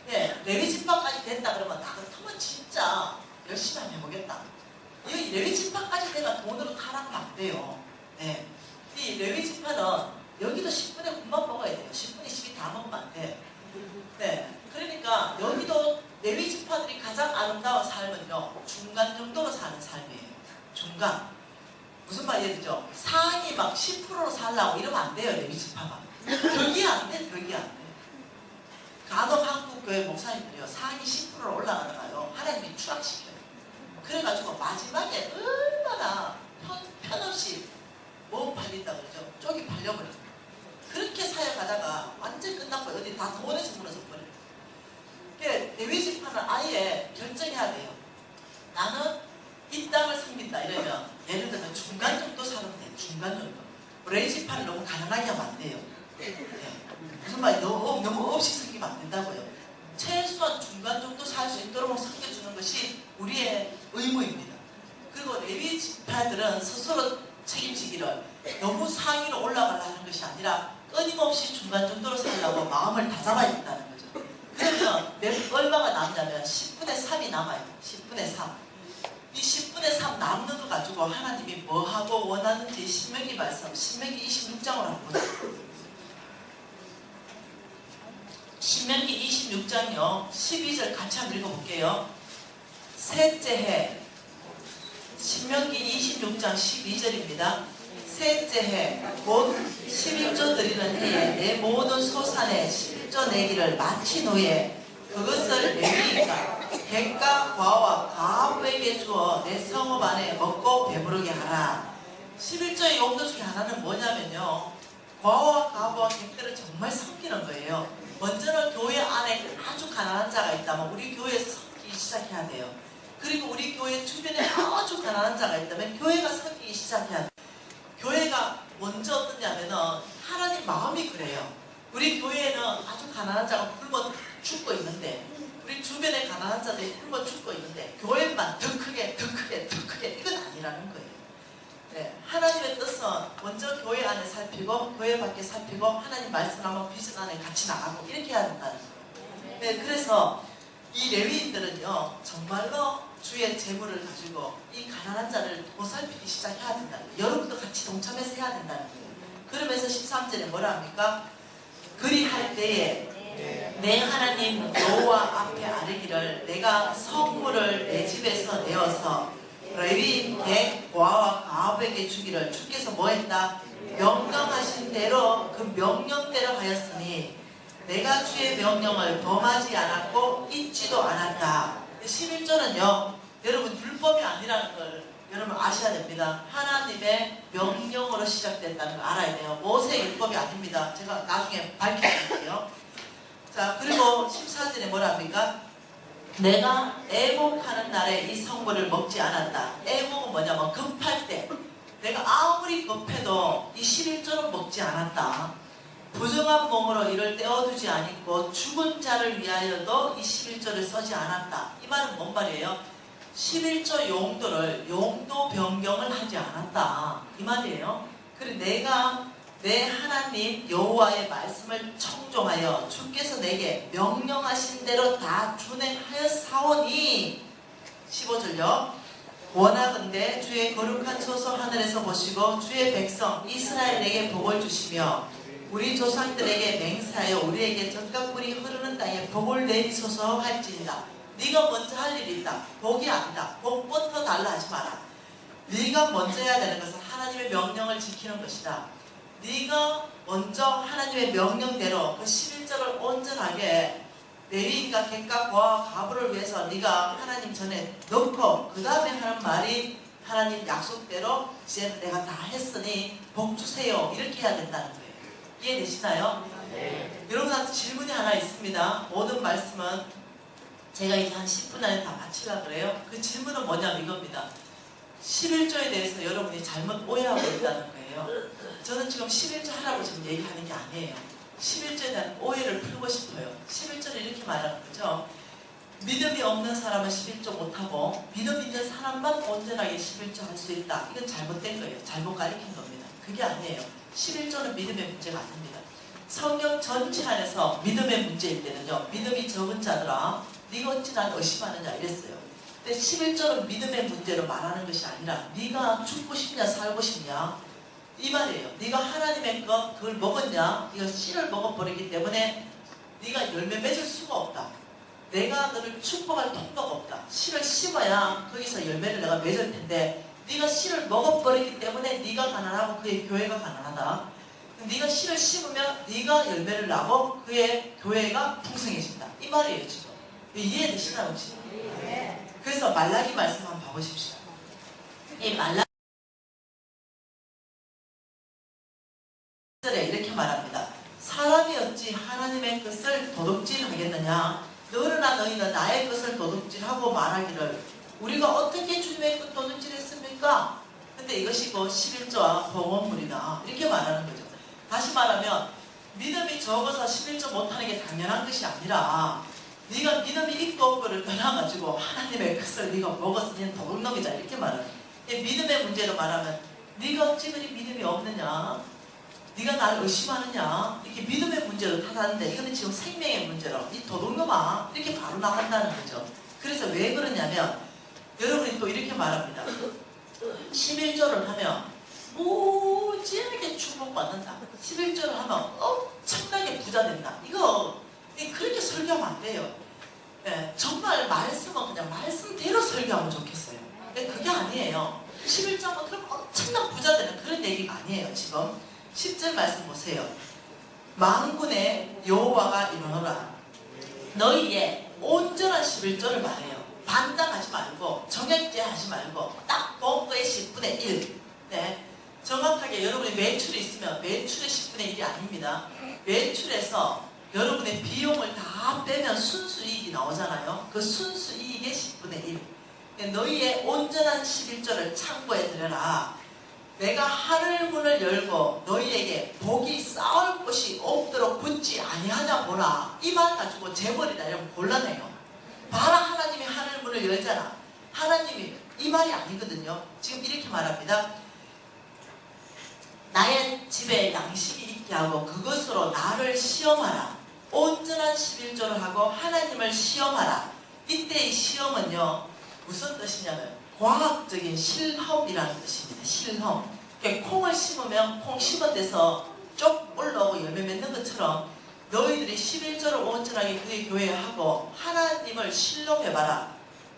예, 레위 지파까지 된다 그러면 나 같으면 진짜 열심히 한번 해보겠다. 이 레위 지파까지 내가 돈으로 타락하면 안 돼요. 네. 이 레위 지파는 여기도 10분의 9만 먹어야 돼요. 10분의 10이 다 먹으면 안 돼. 네. 그러니까 여기도 레위 지파들이 가장 아름다운 삶은요 중간 정도로 사는 삶이에요. 중간. 무슨 말이죠? 상이 막 10%로 살라고 이러면 안 돼요. 레위 지파가. 벽이 안 돼. 벽이 안 돼. 간혹 한국교회 목사님들이요 상이 10%로 올라가다가요 하나님이 추락시켜요. 그래가지고 마지막에 얼마나 편없이 뭐 팔린다 그러죠? 쪽이 팔려버려요. 그렇게 사역하다가 완전 끝나고 어디 다 돈에서 무너져 버려요. 그러니까 레위 지파는 아예 결정해야 돼요. 나는 이 땅을 섬긴다 이러면 예를 들면 중간 정도 살면 돼요. 중간 정도. 레위 지파는 너무 가난하게 하면 안 돼요. 네. 무슨 말이 너무 없이 섬기면 안 된다고요. 최소한 중간 정도 살 수 있도록 섬겨주는 것이 우리의 의무입니다. 그리고 레위 지파들은 스스로 책임지기를 너무 상위로 올라가려 하는 것이 아니라 끊임없이 중간 정도로 살려고 마음을 다잡아야 된다는 거죠. 그러면 얼마가 남냐면 10분의 3이 남아요. 10분의 3. 이 10분의 3 남는 거 가지고 하나님이 뭐 하고 원하는지 신명기 말씀, 신명기 26장으로 한번 보세요. 신명기 26장이요. 12절 같이 한번 읽어볼게요. 셋째 해. 신명기 26장 12절입니다. 셋째 해, 곧 11조 드리는 해에 내 모든 소산의 11조 내기를 마친 후에 그것을 레위인과 객과 과와 가부에게 주어 내 성읍 안에 먹고 배부르게 하라. 11조의 용도 중에 하나는 뭐냐면요. 과와 가부와 객들을 정말 섬기는 거예요. 먼저는 교회 안에 아주 가난한 자가 있다면 우리 교회에서 섬기기 시작해야 돼요. 그리고 우리 교회 주변에 아주 가난한 자가 있다면 교회가 섬기기 시작해야 돼요. 교회가 먼저 어떠냐면은 하나님 마음이 그래요. 우리 교회에는 아주 가난한 자가 굶어 죽고 있는데 우리 주변에 가난한 자들이 굶어 죽고 있는데 교회만 더 크게 더 크게 더 크게 이건 아니라는 거예요. 네, 하나님의 뜻은 먼저 교회 안에 살피고 교회 밖에 살피고 하나님 말씀하면 비전 안에 같이 나가고 이렇게 해야 된다는 거예요. 네, 그래서 이 레위인들은요 정말로 주의 재물을 가지고 이 가난한 자를 보살피기 시작해야 된다는 거예요. 여러분도 같이 동참해서 해야 된다는 거예요. 그러면서 13절에 뭐라 합니까? 그리할 때에 내 하나님 여호와 앞에 아뢰기를 내가 성물을 내 집에서 내어서 레위인 객 고아와 가압에게 주기를 주께서 뭐했다? 명령하신 대로 그 명령대로 하였으니 내가 주의 명령을 범하지 않았고 잊지도 않았다. 11조는요 여러분 율법이 아니라는 걸 여러분 아셔야 됩니다. 하나님의 명령으로 시작된다는 걸 알아야 돼요. 모세 율법이 아닙니다. 제가 나중에 밝혀드릴게요. 자, 그리고 14절에 뭐라 합니까? 내가 애목하는 날에 이 성물을 먹지 않았다. 애목은 뭐냐면 급할 때 내가 아무리 급해도 이 11조는 먹지 않았다. 부정한 몸으로 이를 떼어두지 않고 죽은 자를 위하여도 이 11조를 써지 않았다. 이 말은 뭔 말이에요? 11조 용도를 용도 변경을 하지 않았다. 이 말이에요. 그리고 내가 내 하나님 여호와의 말씀을 청종하여 주께서 내게 명령하신 대로 다 준행하여 사오니 15절요. 원하건대 주의 거룩한 소서 하늘에서 보시고 주의 백성 이스라엘에게 복을 주시며 우리 조상들에게 맹세하여 우리에게 젖과 꿀이 흐르는 땅에 복을 내리소서 할지니라. 네가 먼저 할 일이 있다. 복이 아니다. 복부터 달라 하지 마라. 네가 먼저 해야 되는 것은 하나님의 명령을 지키는 것이다. 네가 먼저 하나님의 명령대로 그 11절을 온전하게 레위인과 객과 고아와 과부를 위해서 네가 하나님 전에 넣고 그 다음에 하는 말이 하나님 약속대로 이제 내가 다 했으니 복 주세요. 이렇게 해야 된다는 거예요. 이해되시나요? 네. 여러분한테 질문이 하나 있습니다. 모든 말씀은 제가 이제 한 10분 안에 다 마치려고 그래요. 그 질문은 뭐냐면 이겁니다. 11조에 대해서 여러분이 잘못 오해하고 있다는 거예요. 저는 지금 11조 하라고 지금 얘기하는 게 아니에요. 11조에 대한 오해를 풀고 싶어요. 11조를 이렇게 말하는 거죠. 믿음이 없는 사람은 11조 못하고 믿음 있는 사람만 온전하게 11조 할 수 있다. 이건 잘못된 거예요. 잘못 가르친 겁니다. 그게 아니에요. 11조는 믿음의 문제가 아닙니다. 성경 전체 안에서 믿음의 문제일 때는요. 믿음이 적은 자들아 네가 어찌 난 의심하느냐 이랬어요. 근데 11조는 믿음의 문제로 말하는 것이 아니라 네가 죽고 싶냐 살고 싶냐 이 말이에요. 네가 하나님의 것 그걸 먹었냐? 네가 씨를 먹어버리기 때문에 네가 열매 맺을 수가 없다. 내가 너를 축복할 통로가 없다. 씨를 심어야 거기서 열매를 내가 맺을 텐데 네가 씨를 먹어버리기 때문에 네가 가난하고 그의 교회가 가난하다. 네가 씨를 심으면 네가 열매를 나고 그의 교회가 풍성해진다. 이 말이에요 지금. 이해되시나요 혹시? 그래서 말라기 말씀 한번 봐보십시오. 이 말라기 이렇게 말합니다. 사람이 어찌 하나님의 것을 도둑질하겠느냐? 너나 너희는 나의 것을 도둑질하고 말하기를 우리가 어떻게 주님의 것 도둑질했습니까? 근데 이것이 그 11조와 복음물이다. 이렇게 말하는 거죠. 다시 말하면 믿음이 적어서 11조 못하는 게 당연한 것이 아니라 네가 믿음이 있고 없고를 떠나가지고 하나님의 것을 네가 먹었으니 도둑놈이다. 이렇게 말하는 거예요. 믿음의 문제로 말하면 네가 어찌 그리 믿음이 없느냐? 네가 날 의심하느냐? 이렇게 믿음의 문제로 탓하는데 이거는 지금 생명의 문제로 이 도둑놈아 이렇게 바로 나간다는 거죠. 그래서 왜 그러냐면 여러분이 또 이렇게 말합니다. 11조를 하면 무지하게 축복받는다. 11조를 하면 엄청나게 부자 된다. 이거 그렇게 설교하면 안 돼요. 네, 정말 말씀은 그냥 말씀대로 설교하면 좋겠어요. 근데 그게 아니에요. 11조하면 그럼 엄청난 부자 되는 그런 얘기가 아니에요. 지금 10절 말씀 보세요. 만군의 여호와가 이르노라. 너희의 온전한 11조를 말해요. 반당하지 말고 정액제 하지 말고 딱 본거의 10분의 1. 네, 정확하게 여러분이 매출이 있으면 매출의 10분의 1이 아닙니다. 매출에서 여러분의 비용을 다 빼면 순수이익이 나오잖아요. 그 순수이익의 10분의 1. 너희의 온전한 11조를 창고에 들여라. 내가 하늘 문을 열고 너희에게 복이 쌓을 곳이 없도록 굳지 아니하냐 보라. 이 말 가지고 재벌이다 이러면 곤란해요. 봐라 하나님이 하늘 문을 열잖아. 하나님이 이 말이 아니거든요. 지금 이렇게 말합니다. 나의 집에 양식이 있게 하고 그것으로 나를 시험하라. 온전한 11조를 하고 하나님을 시험하라. 이때의 시험은요. 무슨 뜻이냐면 과학적인 실험이라는 뜻입니다. 실험. 그러니까 콩을 심으면 콩 심은 데서 쪽 올라오고 열매 맺는 것처럼 너희들이 11조를 온전하게 그의 교회에 하고 하나님을 실험해봐라.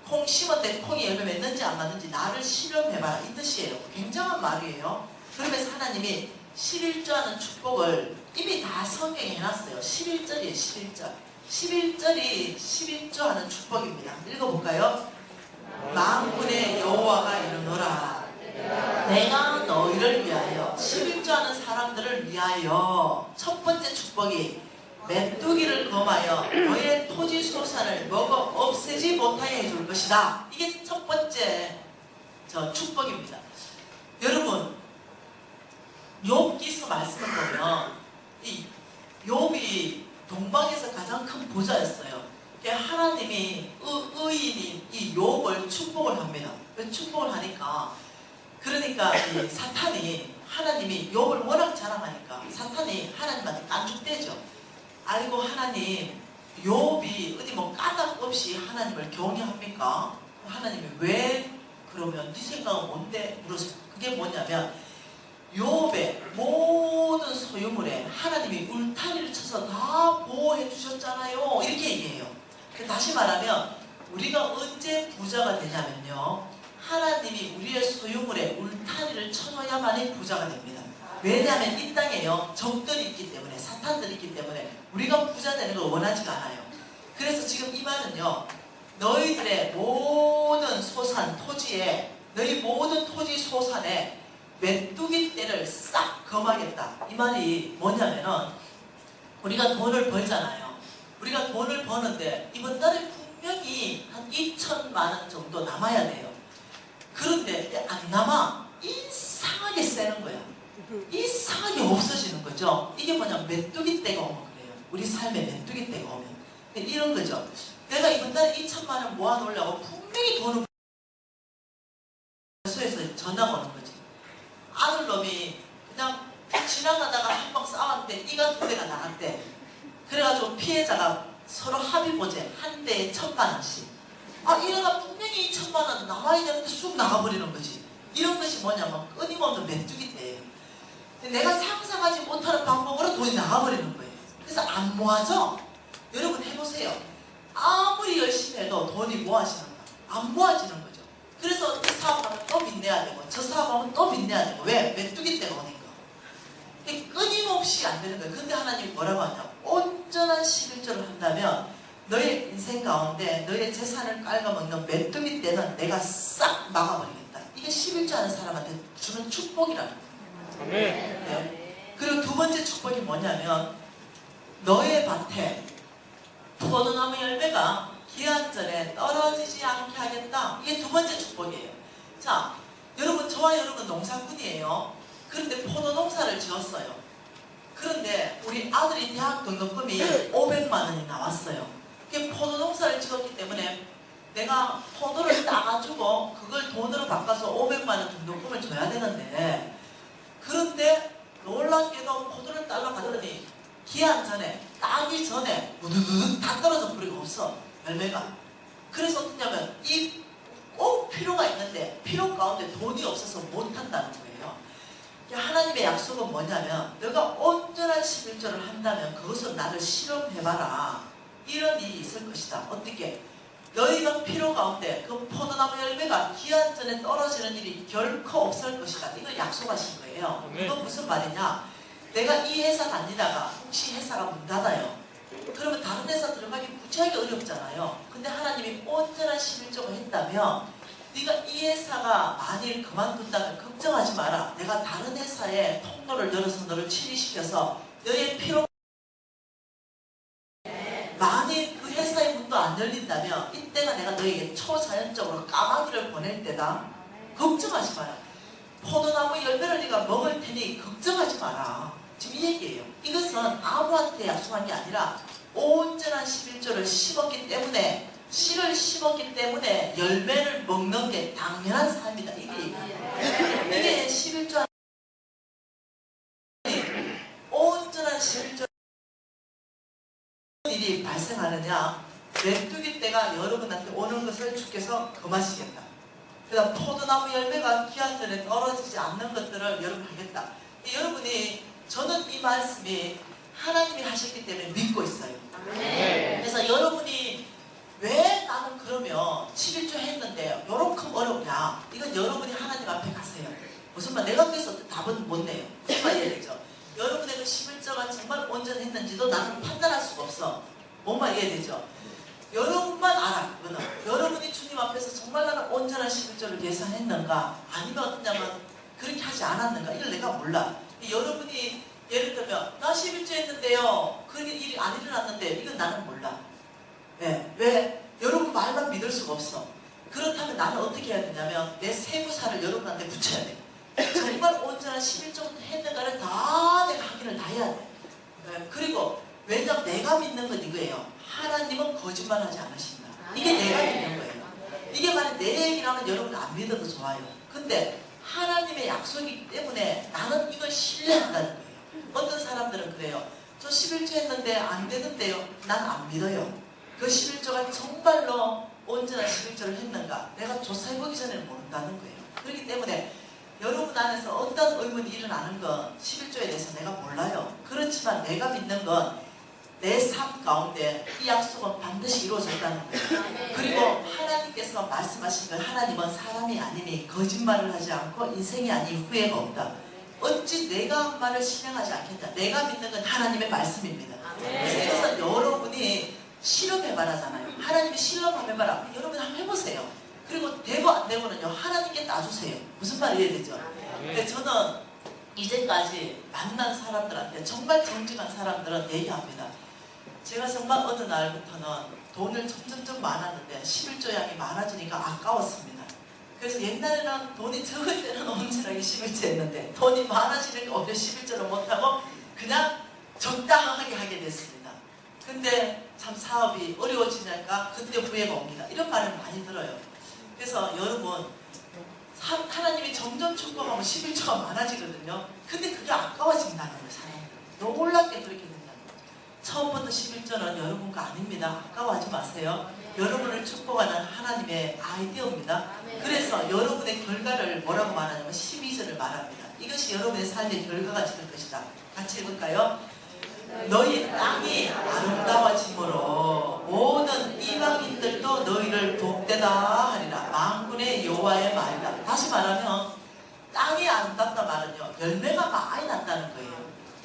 콩 심은 데 콩이 열매 맺는지 안 맺는지 나를 실험해봐라. 이 뜻이에요. 굉장한 말이에요. 그러면서 하나님이 11조하는 축복을 이미 다 성경에 해놨어요. 11절이에요. 11절. 11절이 11조하는 축복입니다. 읽어볼까요? 만군의 여호와가 이르노라. 내가 너희를 위하여 11조하는 사람들을 위하여 첫 번째 축복이 메뚜기를 검하여 너의 토지 소산을 먹어 없애지 못하게 해줄 것이다. 이게 첫 번째 축복입니다. 여러분 욥기서 말씀을 보면 이 욥이 동방에서 가장 큰 부자였어요. 하나님이 의인인 이 욥을 축복을 합니다. 축복을 하니까 그러니까 이 사탄이 하나님이 욥을 워낙 자랑하니까 사탄이 하나님한테 깐죽대죠. 아이고 하나님 욥이 어디 뭐 까닭 없이 하나님을 경외합니까? 하나님이 왜 그러면 네 생각은 뭔데? 물었어요. 그게 뭐냐면 욥의 모든 소유물에 하나님이 울타리를 쳐서 다 보호해 주셨잖아요. 이렇게 얘기해요. 다시 말하면 우리가 언제 부자가 되냐면요, 하나님이 우리의 소유물에 울타리를 쳐줘야만이 부자가 됩니다. 왜냐하면 이 땅에요, 적들이 있기 때문에, 사탄들이 있기 때문에 우리가 부자 되는 걸 원하지가 않아요. 그래서 지금 이 말은요, 너희들의 모든 소산, 토지에, 너희 모든 토지 소산에 메뚜기 떼를 싹 검하겠다. 이 말이 뭐냐면은, 우리가 돈을 벌잖아요. 우리가 돈을 버는데 이번 달에 분명히 한 2천만 원 정도 남아야 돼요. 그런데 안 남아. 이상하게 세는 거야. 이상하게 없어지는 거죠. 이게 뭐냐, 메뚜기 떼가 오면 그래요. 우리 삶에 메뚜기 떼가 오면 이런 거죠. 내가 이번 달에 2천만 원 모아놓으려고 분명히 돈을 소에서 전화가 오는 거지. 아들 놈이 그냥 지나가다가 한 방 싸웠는데 이가 두 대가 나갔대. 그래가지고 피해자가 서로 합의보제 한 대에 1,000만 원씩. 이래가 분명히 2천만 원 나와야 되는데 쑥 나가버리는 거지. 이런 것이 뭐냐면 끊임없는 메뚜기 떼예요. 내가 상상하지 못하는 방법으로 돈이 나가버리는 거예요. 그래서 안 모아져. 여러분 해보세요. 아무리 열심히 해도 돈이 모아지는가? 안 모아지는 거죠. 그래서 이 사업하면 또 빚내야 되고 저 사업하면 또 빚내야 되고. 왜? 메뚜기 떼가 오니까. 끊임없이 안 되는 거예요. 근데 하나님이 뭐라고 하냐, 온전한 11조를 한다면 너의 인생 가운데 너의 재산을 깔아먹는 메뚜기 떼는 내가 싹 막아버리겠다. 이게 11조 하는 사람한테 주는 축복이라는 거예요. 네. 그리고 두 번째 축복이 뭐냐면 너의 밭에 포도나무 열매가 기한 전에 떨어지지 않게 하겠다. 이게 두 번째 축복이에요. 자, 여러분, 저와 여러분 농사꾼이에요. 그런데 포도 농사를 지었어요. 그런데 우리 아들이 대학 등록금이 500만 원이 나왔어요. 포도 농사를 지었기 때문에 내가 포도를 따가지고 그걸 돈으로 바꿔서 500만 원 등록금을 줘야 되는데, 그런데 놀랍게도 포도를 따러 갔더니 기한 전에, 따기 전에 무드득 다 떨어져 버리고 없어, 열매가. 그래서 어떠냐면 이 꼭 필요가 있는데 필요 가운데 돈이 없어서 못한다는 거예요. 하나님의 약속은 뭐냐면 너가 온전한 11조를 한다면 그것을 나를 실험해봐라. 이런 일이 있을 것이다. 어떻게? 너희가 필요 가운데 그 포도나무 열매가 기한 전에 떨어지는 일이 결코 없을 것이다. 이걸 약속하신 거예요. 이건 무슨 말이냐? 내가 이 회사 다니다가 혹시 회사가 문 닫아요. 그러면 다른 회사 들어가기 무지하게 어렵잖아요. 근데 하나님이 온전한 11조를 했다면 네가 이 회사가 만일 그만둔다면 걱정하지 마라. 내가 다른 회사에 통로를 열어서 너를 취직시켜서 너의 필요, 만일 그 회사의 문도 안 열린다면 이때가 내가 너에게 초자연적으로 까마귀를 보낼 때다. 걱정하지 마라. 포도나무 열매를 네가 먹을 테니 걱정하지 마라. 지금 이 얘기예요. 이것은 아무한테 약속한 게 아니라 온전한 11조를 심었기 때문에, 씨를 심었기 때문에 열매를 먹는 게 당연한 삶이다. 이게 얘기예요. 이게 11조 온전한 11조 일이 발생하느냐? 메뚜기 떼가 여러분한테 오는 것을 주께서 금하시겠다. 그다음 포도나무 열매가 기한 전에 떨어지지 않는 것들을 여러분 하겠다. 여러분이, 저는 이 말씀이 하나님이 하셨기 때문에 믿고 있어요. 그래서 여러분이 왜 나는 그러면 11조 했는데 요렇게 어렵냐? 이건 여러분이 하나님 앞에 가세요. 무슨 말, 내가 그래서 답은 못 내요. 무슨 말이겠죠? 여러분의 그 11조가 정말 온전했는지도 나는 판단할 수가 없어. 뭔 말 이해되죠? 여러분만 알아. 그거는 여러분이 주님 앞에서 정말 나는 온전한 11조를 예상했는가, 아니면 어떠냐면 그렇게 하지 않았는가, 이걸 내가 몰라. 여러분이 예를 들면 나 11조 했는데요, 그 일이 안 일어났는데, 이건 나는 몰라. 네. 왜? 여러분 말만 믿을 수가 없어. 그렇다면 나는 어떻게 해야 되냐면 내 세무사를 여러분한테 붙여야 돼. 정말 온전한 11조 했는가를 다 내가 확인을 다 해야 돼. 네. 그리고 왜냐면 내가 믿는 건 이거예요. 하나님은 거짓말하지 않으신다. 이게 내가 믿는 거예요. 이게 만약 내 얘기라면 여러분 안 믿어도 좋아요. 근데 하나님의 약속이기 때문에 나는 이걸 신뢰한다는 거예요. 어떤 사람들은 그래요. 저 11조 했는데 안 되는데요. 난 안 믿어요. 그 11조가 정말로 언제나 11절을 했는가? 내가 조사해보기 전에는 모른다는 거예요. 그렇기 때문에 여러분 안에서 어떤 의문이 일어나는 건 11조에 대해서 내가 몰라요. 그렇지만 내가 믿는 건 내 삶 가운데 이 약속은 반드시 이루어졌다는 거예요. 그리고 하나님께서 말씀하신 걸 하나님은 사람이 아니니 거짓말을 하지 않고 인생이 아닌 후회가 없다. 어찌 내가 한 말을 실행하지 않겠다. 내가 믿는 건 하나님의 말씀입니다. 그래서 이것은 여러분이 실험해봐라잖아요. 하나님이 실험해봐라. 여러분 한번 해보세요. 그리고 되고 안 되고는요 하나님께 놔주세요. 무슨 말이 이해되죠? 근데 저는 이제까지 만난 사람들한테 정말 정직한 사람들은 얘기합니다. 제가 정말 어느 날부터는 돈을 점점점 많았는데 11조 양이 많아지니까 아까웠습니다. 그래서 옛날에는 돈이 적을 때는 엄청나게 11조 했는데 돈이 많아지니까 오히려 11조를 못하고 그냥 적당하게 하게 됐습니다. 근데 참 사업이 어려워지니까 그때 후회가 옵니다. 이런 말을 많이 들어요. 그래서 여러분 하나님이 점점 축복하면 11조가 많아지거든요. 근데 그게 아까워진다는 거예요. 사람들 놀랍게 그렇게 된다는 거예요. 처음부터 11조는 여러분 거 아닙니다. 아까워하지 마세요. 여러분을 축복하는 하나님의 아이디어입니다. 그래서 여러분의 결과를 뭐라고 말하냐면 12절을 말합니다. 이것이 여러분의 삶의 결과가 될 것이다. 같이 읽을까요? 너희 땅이 아름다워짐으로 모든 이방인들도 너희를 복되다 하리라. 만군의 여호와의 말이다. 다시 말하면 땅이 아름답다 말은요 열매가 많이 났다는 거예요.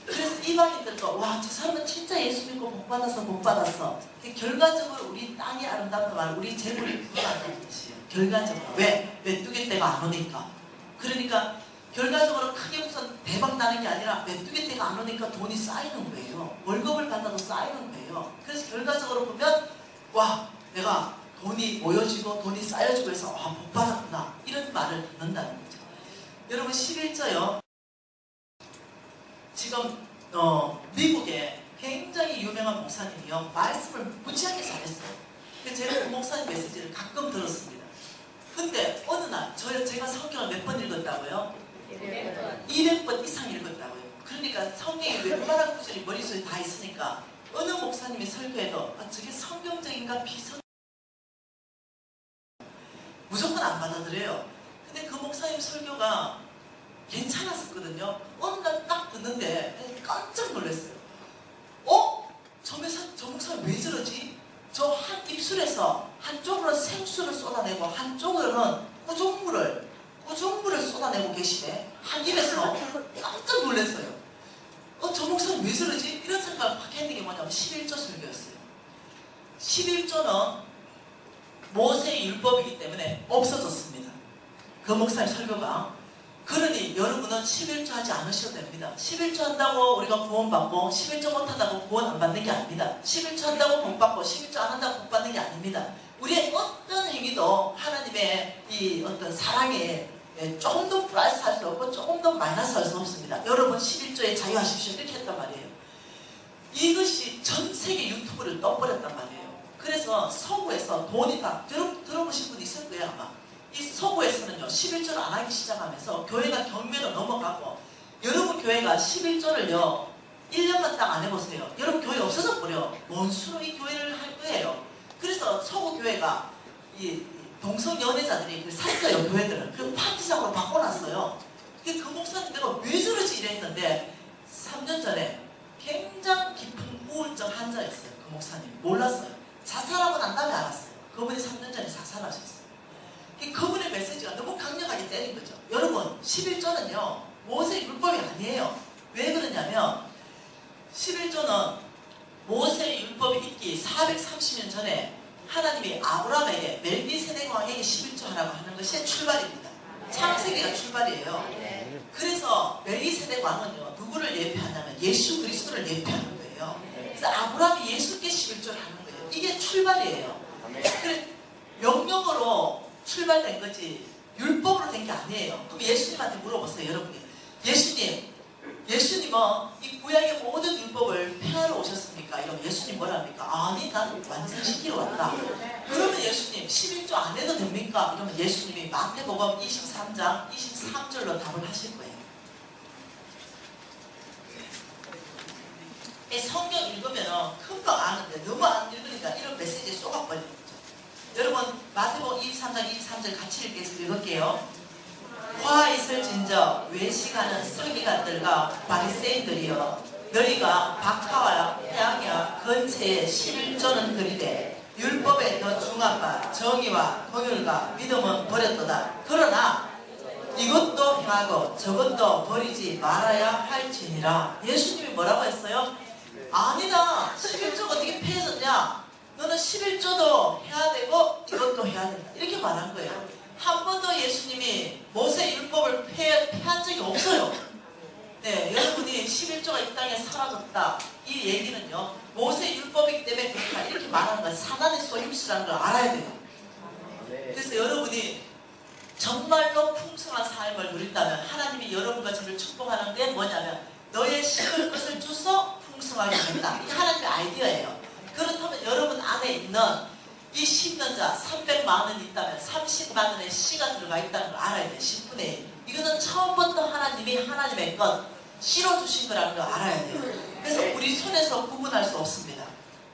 그래서 이방인들도 와, 저 사람은 진짜 예수 믿고 복받았어. 결과적으로 우리 땅이 아름답다 말, 우리 재물이 불어난다는 것이에요. 결과적으로. 왜? 메뚜기 때가 안 오니까. 그러니까 결과적으로 크게 무슨 대박 나는 게 아니라 메뚜기 때가 안 오니까 돈이 쌓이는 거예요. 월급을 받아도 쌓이는 거예요. 그래서 결과적으로 보면 와, 내가 돈이 모여지고 돈이 쌓여지고 해서 와, 복받았구나 이런 말을 듣는다는 거죠. 여러분 11조요. 지금 미국에 굉장히 유명한 목사님이요 말씀을 무지하게 잘했어요. 그래서 제가 그 목사님 메시지를 가끔 들었습니다. 근데 어느 날 제가 성경을 몇 번 읽었다고요? 200번 이상 읽었다고요. 그러니까 성경이 웬만한 구절이 머릿속에 다 있으니까 어느 목사님이 설교해도 저게 성경적인가 비성 무조건 안 받아들여요. 근데 그 목사님 설교가 괜찮았었거든요. 어느 날 딱 듣는데 깜짝 놀랐어요. 저 목사님 왜 저러지? 저 한 입술에서 한쪽으로는 생수를 쏟아내고 한쪽으로는 꾸중물을 쏟아내고 계시네. 한 입에서 깜짝 놀랐어요. 저 목사님 왜 저러지? 이런 생각을 확 했는 게 뭐냐면 11조 설교였어요. 11조는 모세의 율법이기 때문에 없어졌습니다. 그 목사님 설교가. 그러니 여러분은 11조 하지 않으셔도 됩니다. 11조 한다고 우리가 구원받고 11조 못한다고 구원 안 받는 게 아닙니다. 11조 한다고 복 받고 11조 안 한다고 복 받는 게 아닙니다. 우리의 어떤 행위도 하나님의 이 어떤 사랑에 조금 더 플러스 할 수 없고 조금 더 마이너스 할 수 없습니다. 여러분 11조에 자유하십시오 이렇게 했단 말이에요. 이것이 전 세계 유튜브를 떠버렸단 말이에요. 그래서 서구에서 돈이 다 들어보신 분이 있을 거예요 아마. 이 서구에서는요 11조를 안 하기 시작하면서 교회가 경매로 넘어가고 여러분 교회가 11조를요 1년만 딱 안 해보세요. 여러분 교회 없어져 버려. 뭔 수로 이 교회를 할 거예요. 그래서 서구 교회가 이 동성 연애자들이 샀어요 교회들을. 그 파티장으로 바꿔놨어요. 그 목사님 내가 왜 저러지 이랬는데 3년 전에 굉장히 깊은 우울증 환자였어요. 그 목사님 몰랐어요. 자살하고 난 다음에 알았어요. 그분이 3년 전에 자살하셨어요. 그분의 메시지가 너무 강력하게 때린 거죠. 여러분 11조는요 모세의 율법이 아니에요. 왜 그러냐면 11조는 모세의 율법이 있기 430년 전에 하나님이 아브라함에게 멜기세덱 왕에게 11조 하라고 하는 것이 출발입니다. 창세기가 출발이에요. 그래서 멜기세덱 왕은요 누구를 예표하냐면 예수 그리스도를 예표하는 거예요. 그래서 아브라함이 예수께 11조를 하는 거예요. 이게 출발이에요. 그래서 명령으로 출발된 거지 율법으로 된 게 아니에요. 그럼 예수님한테 물어보세요. 여러분이 예수님은 이 구약의 모든 율법을 폐하러 오셨습니까? 이러면 예수님 뭐랍니까? 아니 난 완성시키러 왔다. 그러면 예수님 11조 안 해도 됩니까? 이러면 예수님이 마태복음 23장 23절로 답을 하실 거예요. 성경 읽으면 금방 아는데 너무 안 읽으니까 이런 메시지에 쏘가버리는 거죠. 여러분 마태복음 23장 23절 같이 읽을게요. 화 있을진저 외식하는 서기관들과 바리새인들이여 너희가 박하와 태양야 근처에 11조는 들이되 율법에 더 중하바 정의와 공율과 믿음은 버렸도다. 그러나 이것도 행하고 저것도 버리지 말아야 할지니라. 예수님이 뭐라고 했어요? 아니다. 11조가 어떻게 폐해졌냐? 너는 11조도 해야 되고 이것도 해야 된다. 이렇게 말한 거예요. 한 번도 예수님이 모세 율법을 폐한 적이 없어요. 네, 여러분이 11조가 이 땅에 사라졌다. 이 얘기는요. 모세 율법이기 때문에 그렇다. 이렇게 말하는 거예요. 사단의 소임수라는 걸 알아야 돼요. 그래서 여러분이 정말로 풍성한 삶을 누린다면 하나님이 여러분과 저를 축복하는 게 뭐냐면 너의 심을 것을 주소 풍성하게 된다. 이게 하나님의 아이디어예요. 그렇다면 여러분 안에 있는 이 심는 자 300만 원이 있다면 30만 원의 씨가 들어가 있다는 걸 알아야 돼요. 10분의 1. 이거는 처음부터 하나님이 하나님의 것 실어주신 거라는 걸 알아야 돼요. 그래서 우리 손에서 구분할 수 없습니다.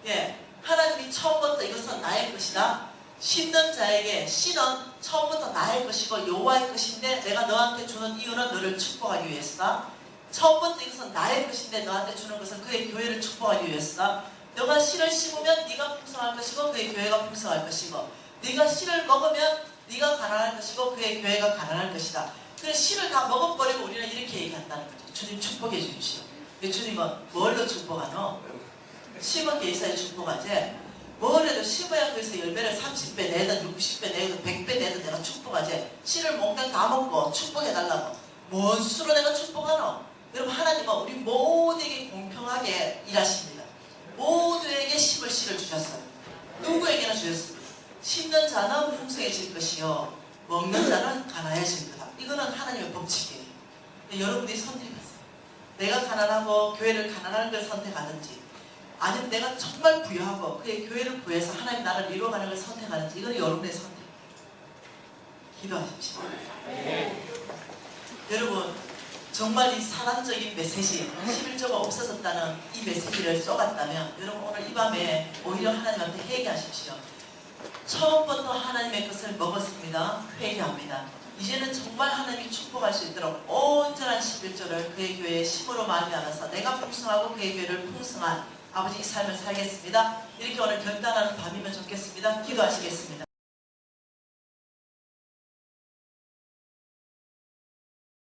예, 하나님이 처음부터 이것은 나의 것이다. 심는 자에게 씨는 처음부터 나의 것이고 여호와의 것인데 내가 너한테 주는 이유는 너를 축복하기 위해서다. 처음부터 이것은 나의 것인데 너한테 주는 것은 그의 교회를 축복하기 위해서다. 너가 씨를 심으면 네가 풍성할 것이고 그의 교회가 풍성할 것이고 네가 씨를 먹으면 네가 가난할 것이고 그의 교회가 가난할 것이다. 그래서 씨를 다 먹어버리고 우리는 이렇게 얘기한다는 거죠. 주님 축복해 주십시오. 주님은 뭘로 축복하노? 심은 게 있어야 축복하지. 뭘 해도 심어야 그래서 열매를 30배 내든 60배 내든 100배 내든 내가 축복하지. 씨를 몽땅 다 먹고 축복해달라고. 뭔 수로 내가 축복하노? 여러분 하나님은 우리 모두에게 공평하게 일하십니다. 모두에게 심을 씨를 주셨어요. 누구에게나 주셨습니다. 심는 자는 풍성해질 것이요 먹는 자는 가난해질 거다. 이거는 하나님의 법칙이에요. 여러분들이 선택하세요. 내가 가난하고 교회를 가난하는 걸 선택하는지 아니면 내가 정말 부유하고 그의 교회를 구해서 하나님 나라를 이루어가는 걸 선택하는지 이건 여러분의 선택. 기도하십시오. 여러분 정말 이 사랑적인 메시지 11조가 없어졌다는 이 메시지를 쏘갔다면 여러분 오늘 이 밤에 오히려 하나님한테 회개하십시오. 처음부터 하나님의 것을 먹었습니다. 회개합니다. 이제는 정말 하나님이 축복할 수 있도록 온전한 11조를 그의 교회의 힘으로 말미암아서 내가 풍성하고 그의 교회를 풍성한 아버지 이 삶을 살겠습니다. 이렇게 오늘 결단하는 밤이면 좋겠습니다. 기도하시겠습니다.